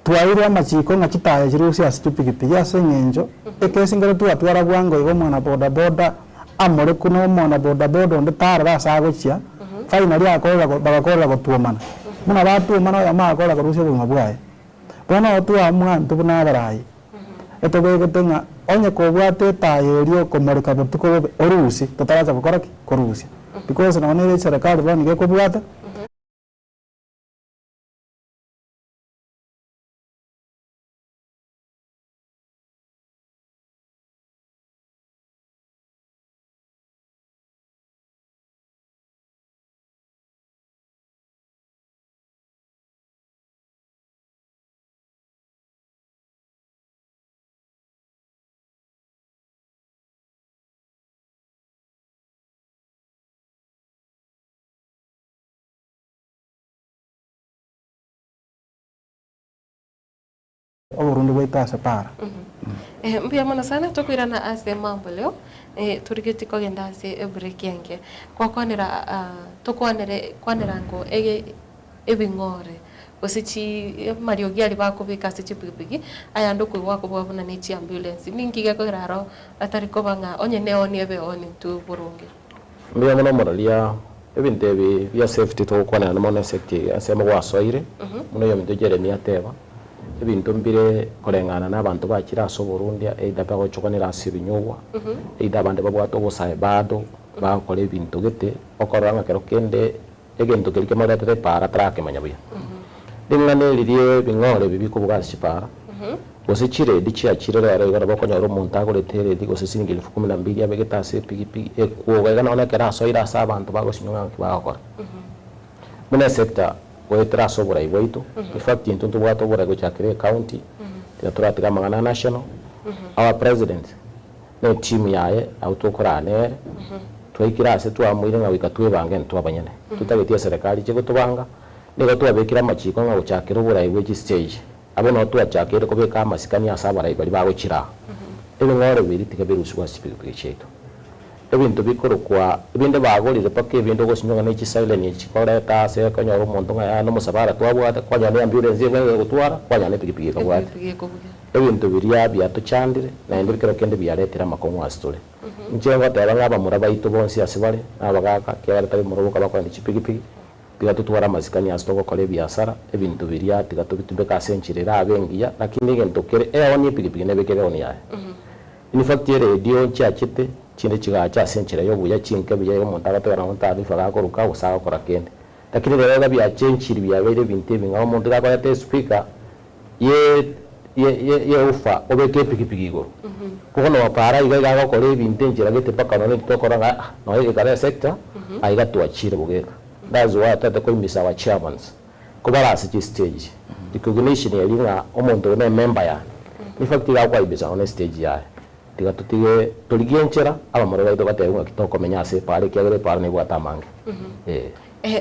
twaire amachiko ng'a chitaye chirusi asitupikipiki ase ng'enjo ekesingere twatwara bwango igo mwana boda boda amore kuno mwana boda boda onde tara basagochia finally akorera bagakorera gotuomana muna batuomana ya makora korusi bumwa bwaye bona otwa mwantu buna barayi etobegete ng'a onye kobwate tayerio komoreka botuko orusi totaraza gukora ki korusi because none serikali bani ge kobwata Burundi waitase para mbia mana sana tukwirana ase mambo leo turigiti kogenda ase break yange kwa kwanera ngo ebingore osichi mario giali bakubika ase chipipiki aya ndo kwigwa kubona ni chi ambulance ningiga kogiraro atari kobanga onye neoni ebe oni tu burungi mbia mana moralia ebintu ebi bia safety to kwanera na safety ase magwasoire muno yo minto Jeremia teba ebintu mbire korengana n'abantu bakira so Burundi eida bago chokonera asibinyugwa eida abande babwato bosaye bado bakore ebintu gete okoranga kero kende egento kelike modate para trake manyabuya dingane lirie bingore bibiko bugasi para gose chire di chia chire rero igora bakonyora umuntu agoretere di gose singi 12,000 abegitase pigipigi ekuoga igana ona kera so ira sa abantu bagosinyonga kibagakora muna sector wetra sobora iboito in fact intuntu bwato bora go chakire county tiraturatiga magana national our president ne team yaye autokorane twikira ase twamwire nga wikatwe bange ntwabanyene tutagetie serikali chego tubanga nego twabekira machiko nga guchakira ubura iwe stage abo no twachakire ko beka amasikani asabara ibari bawe chira ebe ngore biritiga biruswa sipike cheto ebintu bikoro kwa ibinde bagorire pake ibinde gosinyonga n'iki silent chikora ta se kanyoro umuntu nga no musabara twabwata kwanya ne ambulance yenge gutwara kwanya ne pigipigi kabwata ebintu biriya byatuchandire na ndikero kende byaletera makongo asitore njenga taba ngaba muraba ito bonsi asibale abagaka kyabale tabi murubuka bakwandi chipigipigi bigatutwara amasikani asitoko kole byasara ebintu biriya tigatubitubeka senchirira abengiya lakini ngentokere oni pigipigi nebekere oni yae in fact radio cyakite kinde kigacha senchira yo buya cinke biye umuntu agatwara umuntu arifa gakoruka usaba kora kende lakini rero bya cenchiri byabere binte binga umuntu gakora te speaker ye ufa obeke pigipigi go kuko no para iga gakora ibinte njira gete paka no tokora no igare sector aiga tuachire bugeka that's why tata ko imisa wa chairmans ko barasi ki stage recognition ya linga umuntu ne member ya in fact ga kwa ibisa on stage ya tigatutige tuligienchera aba mara baito gatenga kitoko menyase pare kyagere pare ne bwata mange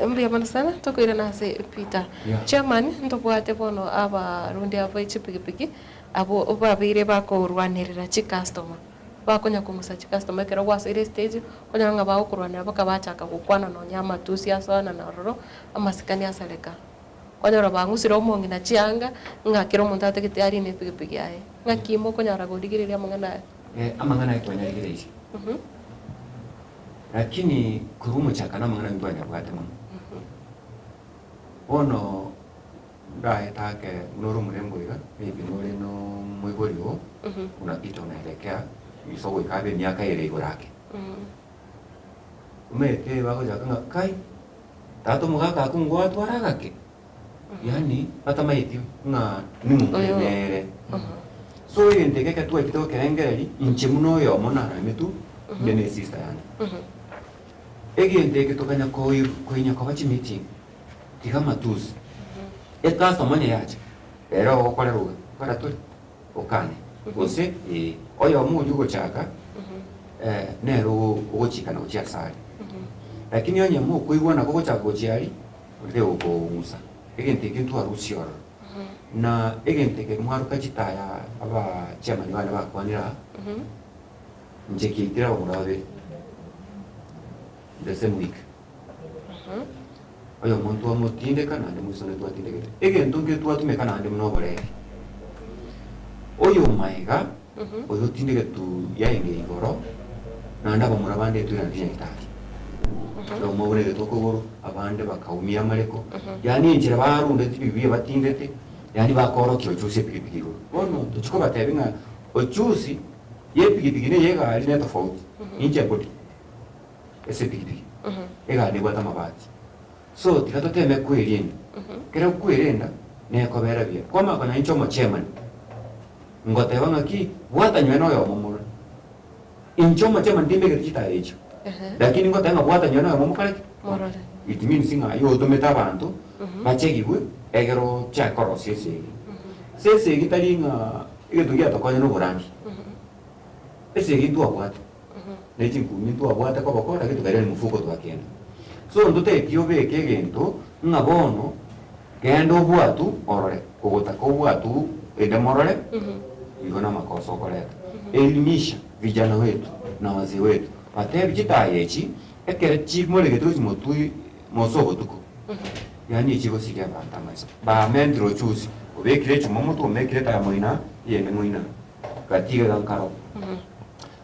mbia bana sana tokoira na se Peter chairman ndobwate bono aba rundi aba ichipigipigi abo obabire bakorwanirira chi customer bakonya kumusa chi customer kero wasire stage konyanga ba okurwanira bakabachaka gukwana no nyama tusi asana na roro amasikani asaleka kwanyora bangusira omongi na chianga ngakiro muntu ategete ari ne pigipigi yae ngakimo konyara godigiriria mangana amangana ikwanyarigireje lakini kurumu chakana mangana mbanya bwate mama ono ndae take nuru muremboiga maybe nuri no mwigoriwo unapita unaelekea isogo ikabe miaka ile igorake umete bako jakanga kai tato mugaka akungwa twaragake yani atamaiti nga nimumere so yendeke katwa kitoko kerengeri inche muno yo mona na mitu ndene sister yani egende tokanya koinya kwa bachi meeting tigama tuzi customer ne yaje era okole ruga para tu okane ose oyo muju gochaka nero ogochika na ochia sari lakini onye mu kuigwana ko gochaka gochiari urde okomusa egende kintu arusiora na egende ke mwaruka chitaya aba chairman bana bakwanira njeki tira umurabe the same week oyo muntu amutinde kana ndi musone twatinde kete egento nke twatume kana ndi mnobore oyo maiga oyo tinde ketu yaenge igoro na ndaba murabande tu yandinya kitaki no mubure getoko goro abande bakaumia mareko yani injira barunde tibibiye batindete yani bakoro kyo cyose pigipigi go ono tuchiko batebinga ochusi ye pigipigi ne yega ali ne tofauti inje bodi ese pigipigi ega ne bata mabati so tikatoteme kwelini kera kwelenda ne kobera bia koma kana incho mo chairman ngote wanga ki bwata nyweno yo momura incho mo chairman dimbe kita ejo lakini ngote nga bwata nyweno yo momukale morale it means nga yo dometa bantu bachegi gwe egero cha koro sese gitali nga igetu ya tokonya no burandi ese gitu abwata nechi kumintu abwata ko bakora gitu gare mufuko twakenda so ndote kiobe kegento ngabono kendo bwatu orore kogota ko bwatu ende morore igona makoso koleta elimisha vijana wetu na wazee wetu patebi chitayechi ekere chimole getu motui mosobo tuko yani ichigo sikia bantamasa ba mendro chusi obekire chumomoto omekire ta moina yende moina katiga gankaro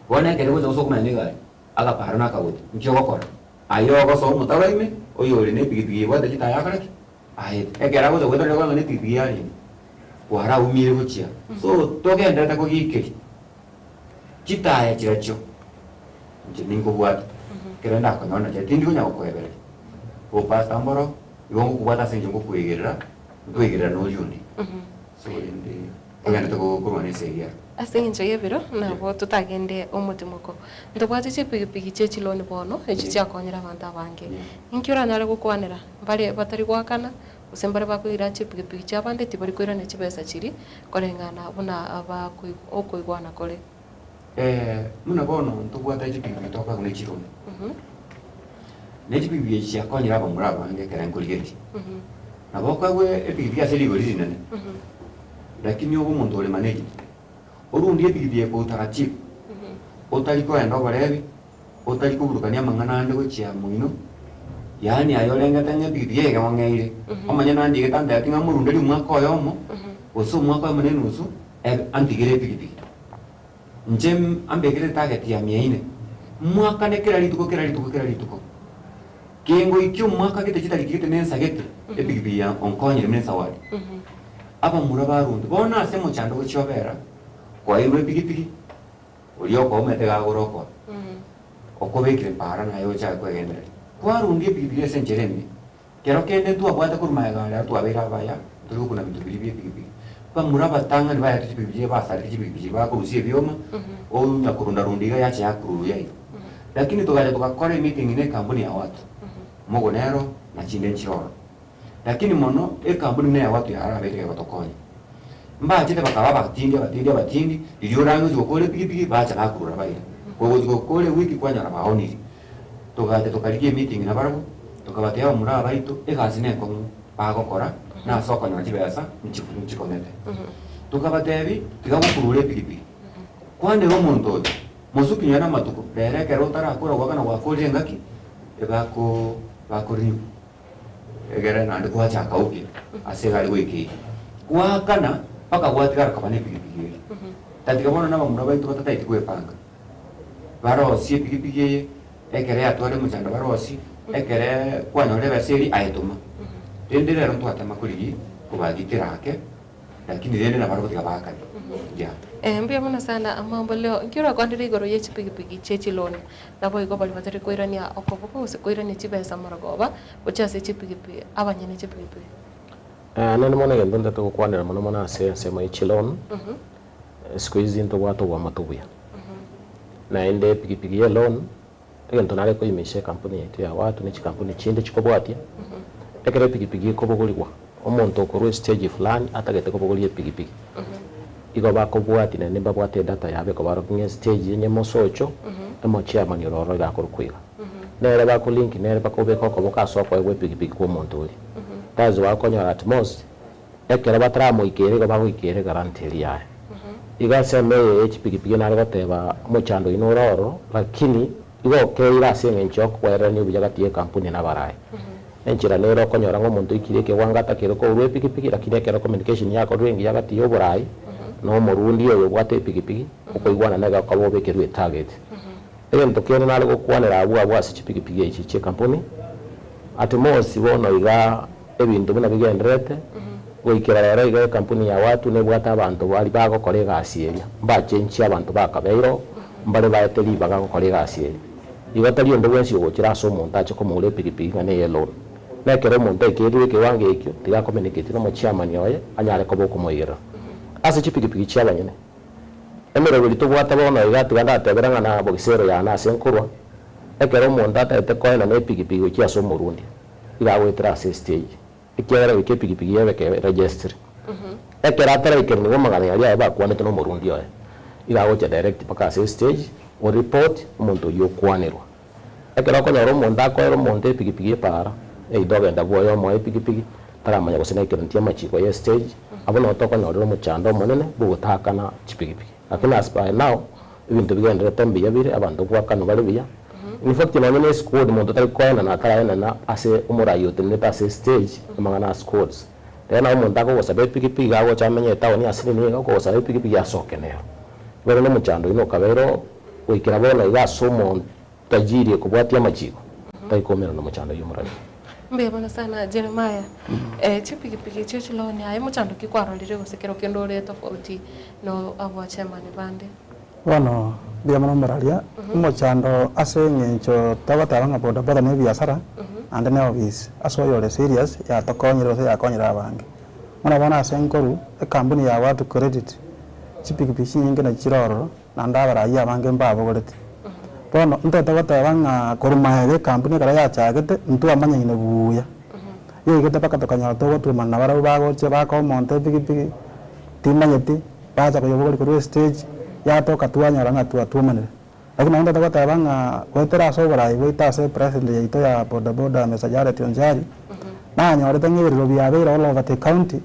wana kere go so kuma nega aga parana ka wote ncho wakora ayo go so mutabaime oyo le ne pigi wada kita ya karaki ai ekera go so wedo le ne pigi ya ni wara umire gochia so toge ndata ko gike kita ya chiracho nje ningo bwata kera ndako nona je tindi kunya ko ebere o pasta mboro yongo kubata senje ngo kuegerera no yundi so ende ogende tugukurwana eseria ase encho yebiro nabo tutagende omutimoko ntobwate chipigipigi chechiloni bono echi chiakonyera abanto abange inki oranyare gokwanera mbare batari gwakana gose mbare bakoira chipigipigi chiabande tibari koirana chibesa chiri korengana buna okoigwana kore muna bono ntobwate chipigipigi tokaguna echironi nechipigipigi chiakonyera abamura abange kera nkorigeri nabo okagwe epigipigi ase rigori rinene lakini obo omonto ore manage orundi epigipigi ko utaratibu otari kwenda oborebi otari kuburukania amang'ana ande gochia muino yani ayolengete ng'epigipigi ege wang'eire omanye nandi getandeti ng'a murunderi omwaka oyo omo gose omwaka oyo monene nusu antigere epigipigi nche ambekire target ya 400 mwaka ne kera rituko kengo iki omwaka gete chitarikigete nensagete epigipigi ya onkonyere mensa wadi abamura barundi bona ase mochando gochiobera kwairwe epigipigi orio komete gagorokwa okobekire para nayo cha kwegendera kwarundi epigipigi ase ncheremi kero kende twabwate kuruma egare twabera abaya turi gukuna bintu biri by'epigipigi bamura batanga ni baya epigipigi basarika epigipigi bakurusie byoma onya kurundarundiga yache yakuru yayi lakini tukaja tukakora meeting ne kampuni ya watu mogonero na chinde nchiroro lakini mono kampuni ne ya watu ya arabete gatokonya mbachete bakaba batindi iliyo rango zikokole pigipigi bacha bakurura baira kogo zikokole wiki kwanyara baoniri tugate tukarikie meeting na barabo tukabatea omura baito egasi ne komu bagokora na soko na chibesa nchikomete tukabatebi tigabukurure pigipigi kwande omuntu musukinyana matuko bereke rotara akora gwakana gwakolie ngaki ebako bakori egere nande kwacha kauke asegari wiki gwakana paka gwatigara kabane pigipigi tatika bona na bamura baito batataiti kwepanga barosi epigipigi ekere atware muchanda barosi ekere kwanyore baseri ayetuma tendere ronto atama kuligi kubagitirake lakini rende na baraboti kabaka ya mbia muna sana amambo leo nkiura kwandire igoro ye chipigipigi chechiloni nabo igo bali batari koirania okoboko use koirania chibesa maragoba uchase chipigipigi abanyene chipigipigi nene mona gendo ndato kwanira mona ase sema ichilon squeeze into watu wa matubuya na ende pigipigi ye loan egento nare ko imishe kampuni yetu ya watu ni kampuni chinde chikobwatia ekere pigipigi kobogoligwa omonto okorwe stage fulani atagete kobogolie pigipigi igo bakobwati ne babwate data yabe ko barokinye stage yenye mosocho emo chairman yororo gakorukwiga nere bakulink nere bakobeka ko bokaso ko egwe pigipigi ko monto uri tazo bakonya at most ekere batramo ikere go bagikere guarantee yae igaseme pigipigi nare bateba mochando inororo lakini igo keira sengencho kwera ni bujagatie kampuni na barai enchira lero konyora ngo muntu ikire ke wangata kero ko rwe pigipigi lakini kero communication yako rwengi yagati yoburai no murundi oyo bwate pigipigi uko igwana naga ko bobekerwe target ento kero nale go kwanera abwa si pigipigi echi che kampuni atimosi bono iga ebintu bina bigenderete goikera rero iga kampuni ya watu ne bwata abantu bali bago kolega asieria bachenchi abantu bakabeiro mbale baeteli baga kolega asieria iga tali ndo wensi ogokira so monta che ko mule pigipigi ngane yelo nekero monta ikirwe ke wange ekyo tiga communicate no chairman yoye anyare ko boko moyira ase chipigipigi chiabanyene emero bili tubwata bono iga tiganda teberanga na bogisero ya na senkurwa ekero monta tete koina ne pigipigi kia so murundi iga wetera ase stage ikera wike pigipigi yebe ke register ekera tara ikerni go magana ya ba kwanete no murundi yoye iga gocha direct paka ase stage o report umuntu yokwanirwa ekera ko nyoro monta ko ero monte pigipigi para doga ndabo yo mo pigipigi taramanya gusena ikirantia machiko ya stage abono toko nyoro muchando monene bugutakana chipigipigi lakini as by now ibintu bigendera tombi yabire abantu kwakano bali biya in fact nanyene squad muntu tari kwana na tarayena na ase umurayo tene ase stage amangana squads tena umuntu ako gosabe pigipigi ago chamenye tawoni asini ni ko gosabe pigipigi asokenero bero no muchando ino kabero wikira bona iga somo tajiri kubwatia machiko taikomera no muchando yumurani mbe bona sana Jeremiah chipigipigi chechiloni aye muchando kikwarolire gusekero kendo ore tofauti no abwa chairman bande Bueno, bia mono moralia muchando ase ngencho tabataranga boda ne biasara ande ne obis aso yore serious ya tokonyiro se ya konyira bange muna bona asenkoru kampuni ya watu credit chipikipiki nyingi na chiroro na ndabara ya bange mbabo gorete bono ntete gotebanga korumaebe kampuni kara ya chagete ntu amanya ine buya ye gete paka tokanya to gotu manna bara bagoche bako monte pikipiki timanyeti baza ko yobori ko stage ya to katuanya ranga tu atumanire lakini ntete gotebanga gwetera sobora iboita se president ya ito ya boda boda mesajara tionjari na nyorete ngibiriro biabera all over the county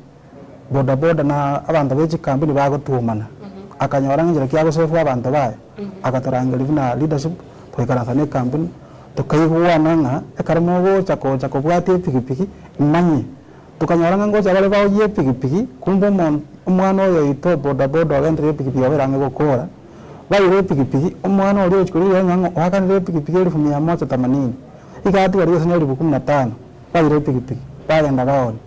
boda boda na abantu bechi kampuni bagotumana akanyora njira kya gosefu abantu bae akatarangeli na leadership toikaranthane kampuni tukaiguana nga ekarimo gocha kocha kobwate pikipiki manyi tukanyora ngocha bale bawo ye pikipiki kumbe umwana oyo ito boda boda agendre pikipiki aberange gukora bayire pikipiki umwana oli ochikuri yango wakanire pikipiki 1180 ikati wari senyori 15 bayire pikipiki bagenda baoni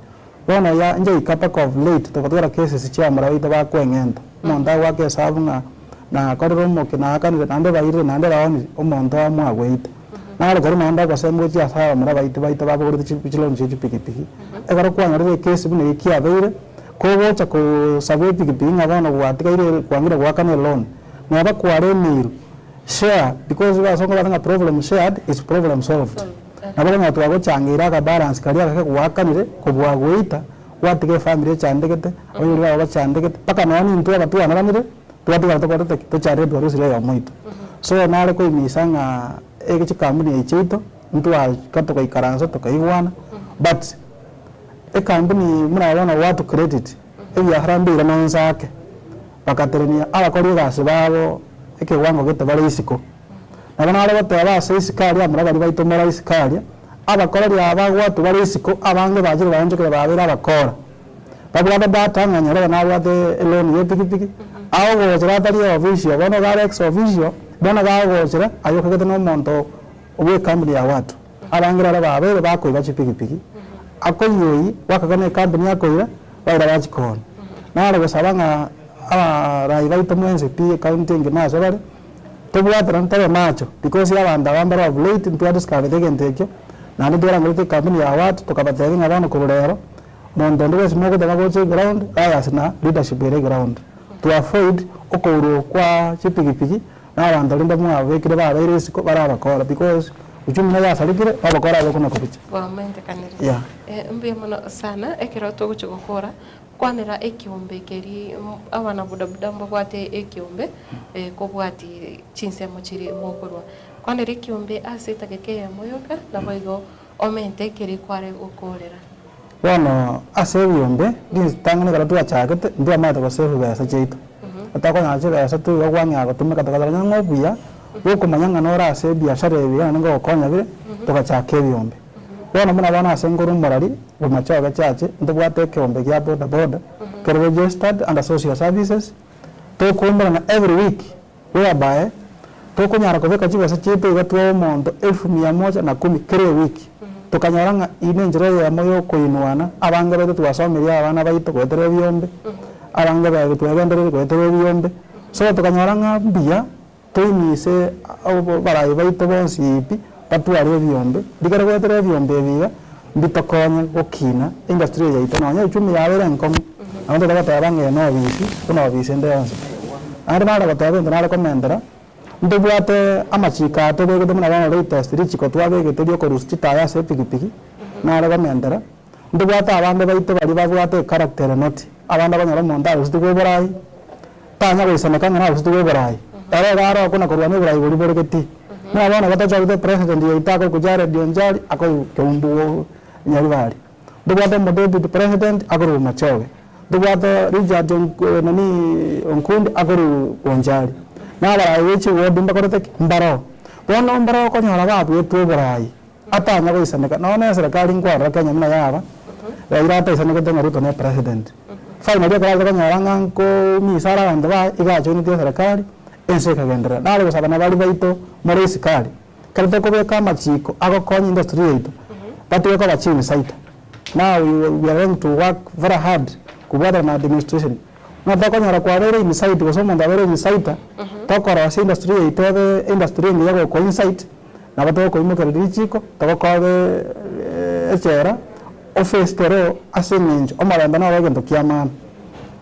bona ya nje ikapa of late tukatwara cases cia maraita ba kwengenda monda wake sabunga na kororo moke na akanire nande bayire nande raoni omonto amwagweita nalo kori nanda kwa sembo cia sara mara baita ba bogore chipilo nje pikipiki egaro kwanyarire case bune ikia beire ko gocha ko sabe pikipiki ngabana gwatika ire kwangira gwakane loan na ba kware miru share because we are talking about a problem shared is problem solved na bale ngatu ago changira ka balance kali aka gwakanire kubwa gwita watige family chandegete oyuri baba chandegete paka nani ntu abatu anaramire twatu twatu to chare dwaru sire ya moito so nale ko imisanga ege chikambuni ichito ntu akato ko ikaranza to kaigwana but e company muna watu credit e ya harambira nanzake bakaterenia abakori gase babo eke wango gete bale isiko nabana ale bataba isikali amara bali baito mara isikali abakoreri abagwatu bali isiko abange bajire banje kire babira abakora babula batanga nyara na wade loan ye pikipiki aho gozera tari official bono gare ex official bono gagozera ayo kagete no monto obwe company ya watu abangira babere bakoiba pikipiki akoyoyi wakagane company yakoira baira bachikona nalo gosabanga rai baito mwense pi accounting na sabare tobwatira ntare macho because ya banda bambara of late ntu adiscover tegenteke na ndora ngorite company ya watu tukabatenga abantu ku rero mondo ndo wese moko daga goche ground ayasina leadership ere ground to avoid okoro kwa chipikipiki na abantu ndo mwa vekire ba baire siko barabakora because uchumi na yasalikire abakora abakona kubicha wa mente kaniri yeah mbi mono sana ekero to guchugukora kwanira ekiumbe keri abana budabuda mbwate ekiumbe kobwati chinsemo chiri mokorwa kwanira ekiumbe asita keke moyoka na boigo omente keri kware ukorera bueno asebiumbe nditangane kala tu achagete ndia mata ko sefu besa cheito atako nyache besa tu gwanya gotumeka takadanya ngobuya ukumanyanga nora asebia sharebi ngo okonya bire tukachake biumbe bona muna bana asenguru morari bumachaga chache ndubwate kiombe kya boda boda kero registered under social services to kumbana na every week whereby to kunyara ko beka chibesa chepe gatwa mondo 1110 kere week tukanyaranga ine njira ya moyo koinwana abange betu twasomeria abana baito kwetere biombe abange betu twagendere kwetere biombe so tukanyaranga mbia tuimise abo barai baito bonsipi patware biombe dikara kwetere biombe biga bitokonya gukina industry ya ito nanya uchumi yabera nkomo ando daga no bisi kuno bisi ndense ari nara batabe nara komendera ndubwate amachika tobege muna bana latest richiko twabege tedio ko rusita ya se pikipiki nara komendera ndubwate abande baito bari babwate character not abanda banyara monda rusitwe borai tanya gwisana kana rusitwe borai ara garo kuna kurwane borai bori borogeti na bana batacha the president yitako kujara dionjali ako kumbu nyaribari ndubwate deputy president akuru machoge ndubwate Richard nani onkundi akuru onjali na bara yechi wodumba korete mbaro bono mbaro ko nyora babu etu borai atanya gwisana no na serikali ngwara Kenya mna yaba irata isana ko tenga Ruto ne president finally ko nyora nganko misara ande ba igacho ni serikali ense kagendera nalo sabana bali baito muri sikali kalite ko beka machiko agokonya industry yetu batu ko bachini site now we are going to work very hard kubada na administration na bako nyara kwa rere ni site ko somo ndabere ni site tokora si industry yetu industry ngi yago ko site na batu ko imo kali chiko toko ko echera office tero asenenjo omarembe na wagento kiamana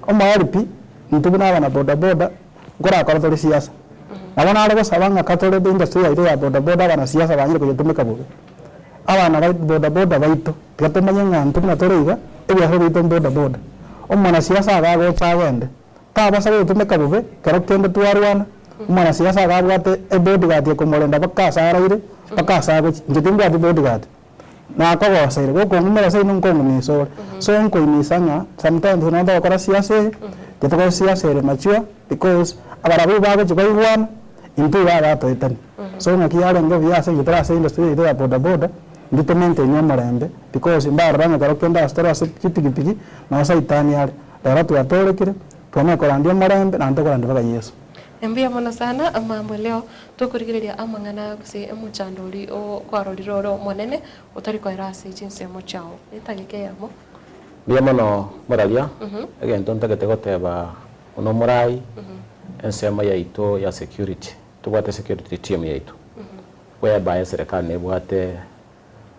omaripi ntubuna abana boda boda ngora korotore siasa nabona ari gusabanga katore de industry ya boda boda abana siasa banyire kuyitumika bubi abana ba boda boda baito gatumanye ngantu na toriga ebya hero bito boda boda omwana siasa agago chagende taba sabe gutumika bubi kero kende twarwana umwana siasa agabwate bodyguard yekomorenda bakasaraire bakasago ngitimba bodyguard na kagosaire goko ngumera sai nunkongo nisore so nko inisanga sometimes no ndo kora siasa tetoko siasa ere mature because abarabu bago chibaigwana impu baga toitani so ngakiyale ngo biasa ngitara sai industry ya boda boda ndito maintain yamarembe because mbaranga karo kenda astara se piki na wasaitani yale ratu atorekire kama korandia marembe na ndo korandi baga Yesu. Mbia mona sana mambo leo tukurigiria amangana guse emuchanduri o kwaroriro monene utari kwa irasi jinse mochao itagike yamo mbia mono moralia agento ntagete goteba uno murai ensema yaito ya security tubate security team yaito whereby serikali nebwate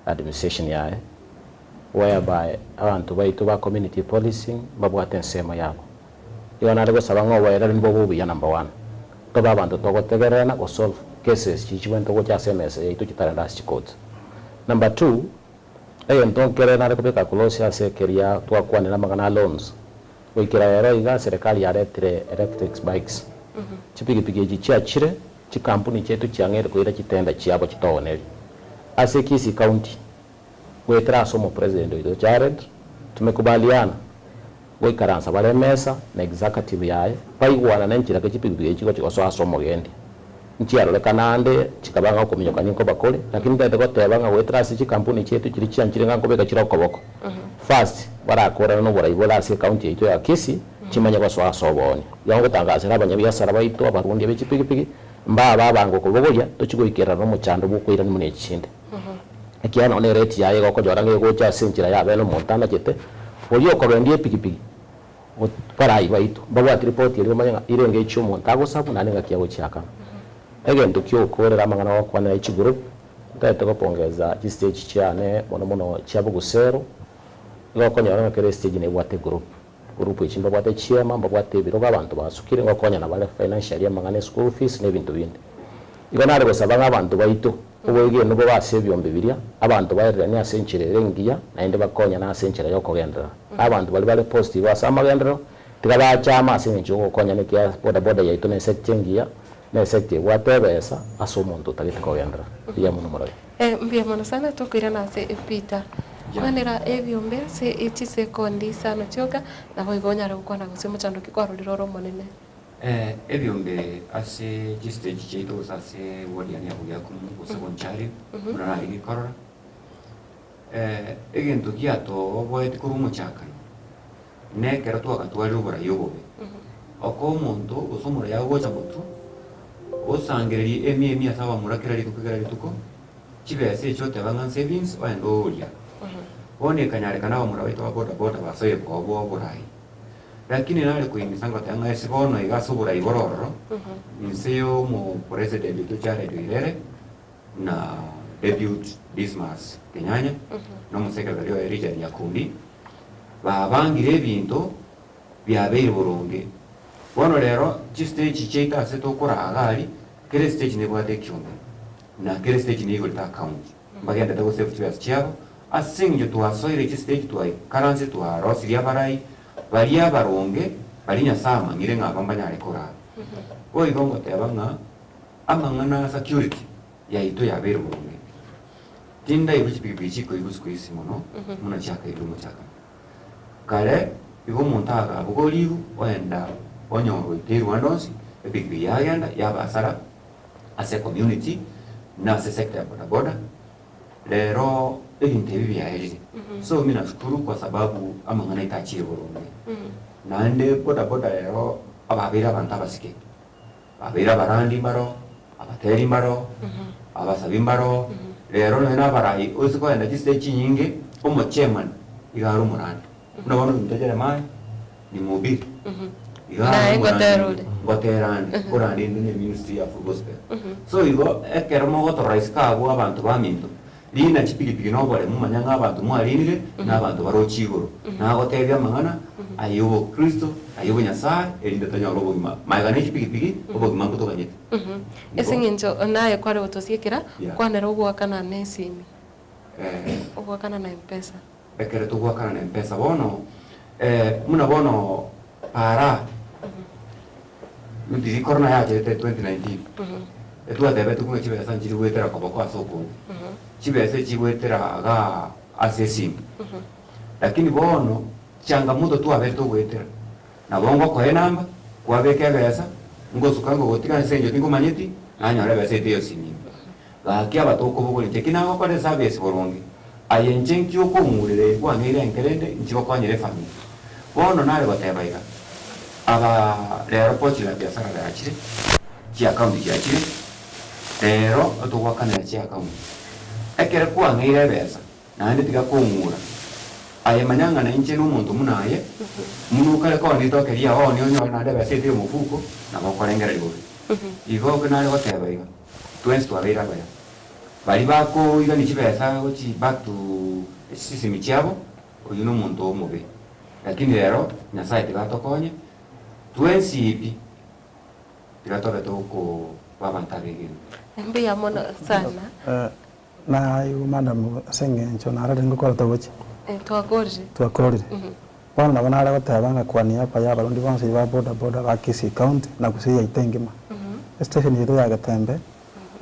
administration yae whereby abantu baito ba community policing babwate ensema yabo yona ariko sabango wera nibo bubi ya number 1 toba abantu togotegerana go solve cases chichwento go cha SMS yaito chitaranda chikot number 2 ayo ntonkere na rekopeka kulosia sekeria twakwane na magana loans wikira yero iga serikali yaretire electric bikes chipigipigi chiachire chikampuni chetu chiangere koira chitenda chiabo chitone ase Kisii county wetra somo president ito Jared tumekubaliana wikaransa bale mesa na executive yae paigwana na nchira kechipigipigi chiko chikoso asomo gendi nchiaro lekanande chikabanga kuminyoka ninko bakole lakini tete gotebanga wetra si chikampuni chetu chiri chianchire nganko beka chiroko boko first barakora no bora ase county ito ya Kisii chimanya kwa swa soboni yango tangaza abanyabiasara baito abarundi bechipigipigi mbaba bango kubogoya tochigwikera no muchando bukwira nimune chinde akiana one rate yaye goko jorange gocha senchira yabe no montana chete oyo korendie pikipiki parai baito babwa report ile manya irenge ichumo ntago sabu nanenga kiago chaka egento kyo korera mangana wako na ichi group ndate kopongeza chi stage cyane mono cyabo gusero ngoko nyaranga kere stage ne bwate group ichimba bwate chiema mbwate biro babantu basukire ngokonya na bale financial ya mangane school fees ne bintu bindi igonare gosabanga abantu baito ubwege nubo base byombe biria abantu bayirira ni asenchire rengiya naende bakonya na asenchire yo kogendera abantu bali positive asama gendero tigaba chama asencho kokonya ne kia boda yaito ne sectengia ne secte watebesa asomonto tagite kogendera ya muno moro mbia mona sana tokwira na se Peter manera ebyombe se ichise kondi sana choka na hoigonya ro kwana gusema chando kikwaruriro monene ebyombe ase stage cheito ase wodi ani abuya ku seconchari murara igikorora egento kiato oboete kuru muchakano ne kera twaka twari ubura yobobe oko omuntu osomura yagocha mutu osangereri emi asaba murakira rituko chibese chote bangan savings wando olia one kanyare kana wa murabaito wa boda basoye ko burai lakini nale kuimisanga tanga esibono igasubura ibororo inseyo mu president to Jared Irere na debut Dismas Kenyanya no mu secretary wa region ya Kundi babangire bintu byabeire burungi bono lero stage cheita seto kora agali kere stage ne bwate kyumbe na kere stage ne igolta account bagenda dago save chias chiabo asinjo tu asoire stage tu ai currency tu arosi ya barai varia baronge balinya sama ngire ngabambanya rekora oi gongo tebanga amangana security ya ito ya beru burungi tinda ibuchi bibichi ko ibusku isimono muna chaka ilumo chaka kale igo montaga bugoliu oenda onyoro itiru andosi ebibi yagenda yabasara ase community na ase sector ya boda lero egintebi yaeli so mimi nashukuru kwa sababu amangana itachire burungi nande boda lero ababira abantu abasike ababira barandi maro abateri maro abasabi maro lero nena barai usiko enda stage nyingi omo chairman igaru murandi unabona mtajere mai ni mobile na ngoterande kurandi ni ministry of gospel so igo ekermo goto rais ka abo abantu baminto lina chipigipigi no bole mumanya ng'abantu mwarinire n'abantu barochigoro nagotebia amang'ana ayobo Kristo ayobo Nyasaye erinde tanyora obogima magana chipigipigi obogima mbutoganyete ese ng'encho naye kware gotosiekera kwanera ogwakana na esimi ogwakana na M-Pesa ekere tugwakana na M-Pesa bono muna bono para ndiri corona yachete 2019 etwatebe tukumwe chibesa nchiri gwetera koboko asoko chibesa chibwetera ga assessing lakini bono changamoto twabere tugwetera na bongo ko enamba kwabeke besa ngosukango gotikana senjo tingomanyeti nanyore besa etiyo sini gaki abatoko bogole tekina bakore service borongi ayenjenki okumurire kwanire enkerende nchibo kwanyire family bono nale batebaiga aba rero pochira biasara yachire chi account yachire rero otugwakana chi account ekere kwangire besa nande tiga kumura aye manyanga na inche n'umuntu munaye munukale ko nditokeria oni onyo na ndebe sete mufuko na bakorengera libo igo kana batebaiga twens twabera baya bali bako iga ni chibesa ochi back to sisi michabo uyu n'umuntu omubi lakini rero Nyasaye tigatokonye twensi ipi tigatobe toko babantabegino mbi ya mono sana na yu madam sengencho narade ngokora toboche twakorire bono nabo nare gotebanga kwania kwa ya barundi bonse ba boda bakisi county na kusiya itengema station yetu ya Gatembe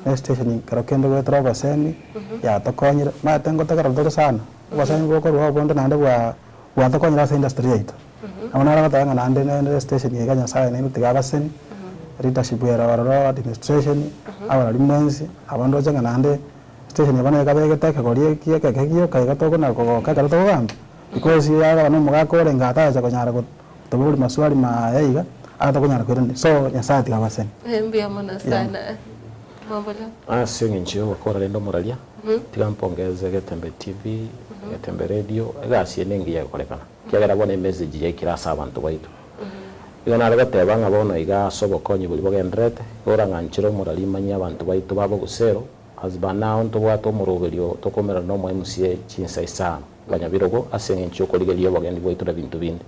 na station karokende gwetro baseni ya tokonyire matengo takara sana baseni gokorwa bondo nande bwa tokonyira sa industry yetu abana batanga nande ne station ye Nyasaye ne mutiga baseni leadership ya raro administration abana limensi abando janga nande station yabana kabege take korie kieke kegio kaiga toko na ko kakara toko gambe because ya bana mugakore ngata za konyara ko tobuli maswali yaiga ata konyara kwende so Nyasaye tigabasen mbi amona sana mambala sio nchio wakora lendo moralia tigampongeze Gatembe TV Gatembe radio gasi nengi ya kolekana kiagara bona message ya kirasa abantu baitu igana agatebanga bono iga sobokonyi buli bogendrete ora nganchiro morali manya abantu baitu babo gusero azbana onto bwato muroberio tokomera no mwe MCA chinsa isana banyabirogo asenge nchyo koligerio bagendi baitu da bintu bindi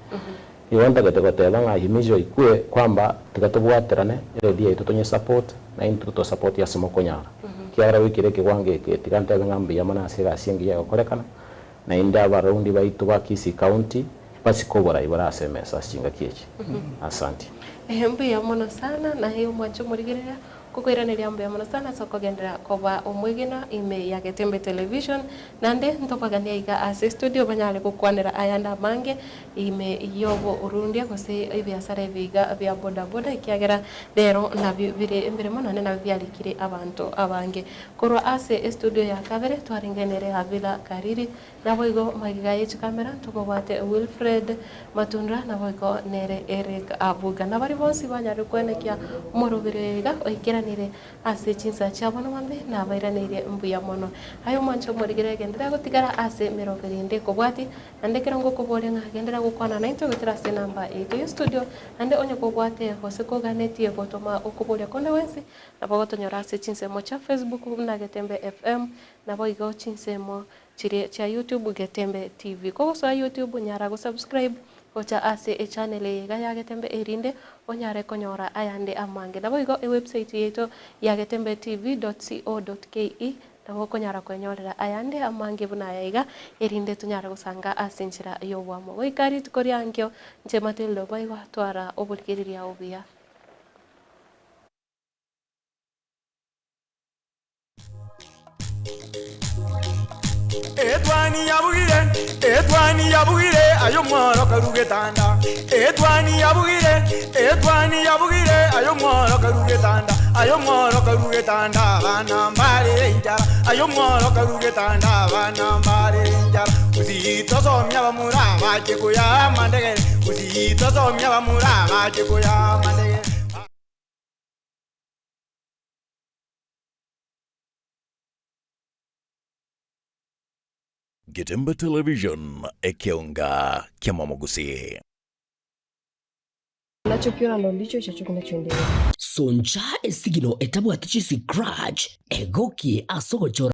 iwanda gatebanga himizo ikue kwamba tigatobwaterane radio yetu tonye support na into to support ya simoko nyara kiara wikireke wange tigante ngambi yamana asira asengi ya korekana na inda barundi baitu bakisi county basi kobora ibara SMS ashinga kieki asante mbi ya mono sana na hiyo mwancho murigerera kukwira ni liambo ya mono sana soko gendera koba omwegina ime ya Gatembe television nande ntopagania iga ase studio banyale kukwanira ayanda mange ime yobo urundia kose ibiasara biga bya boda ikiagera rero na bire mbere mono na byalikire abantu abange korwa ase studio ya Kavere twaringenere havila kariri naboigo magiga yechi kamera tukobate Wilfred Matundra naboigo nere Eric Abuga nabari bonsi banyare kwenekia morobirega oikera nire ase chinsa chabona mambe na bairanire mbuya mono ayo mancho morigere gendera gotigara ase merogerinde kobwati ande kerongo kobolenga gendera gukwana na into gutira se namba 8 studio ande onye kobwate hose ko ganetie botoma okobole kona wensi na bagotonyora ase chinse mo cha Facebook na Gatembe FM na boigo chinse mo chire cha YouTube Gatembe TV ko so YouTube nyara go subscribe ocha ase channel ya Gatembe erinde onyare konyora ayande amange nabo igo website yetu ya gatembetv.co.ke nabo konyara kwenyorera ayande amange buna yaiga erinde tunyara gusanga asinchira yobwamo goikari tukoriangyo nche Matildo baiwa twara obulkiriria obia Etwani yabugire ayo mworo karugetanda etwani yabugire ayo mworo karugetanda bana mbare njara ayo mworo karugetanda bana mbare njara uzito somya bamura baje kuya mandege uzito somya bamura baje kuya mandege Gatembe television ekionga kiamamogusi nachokiona ndo ndicho chacho kinachoendelea sonja esigino etabwa tichisi scratch egoki asogochora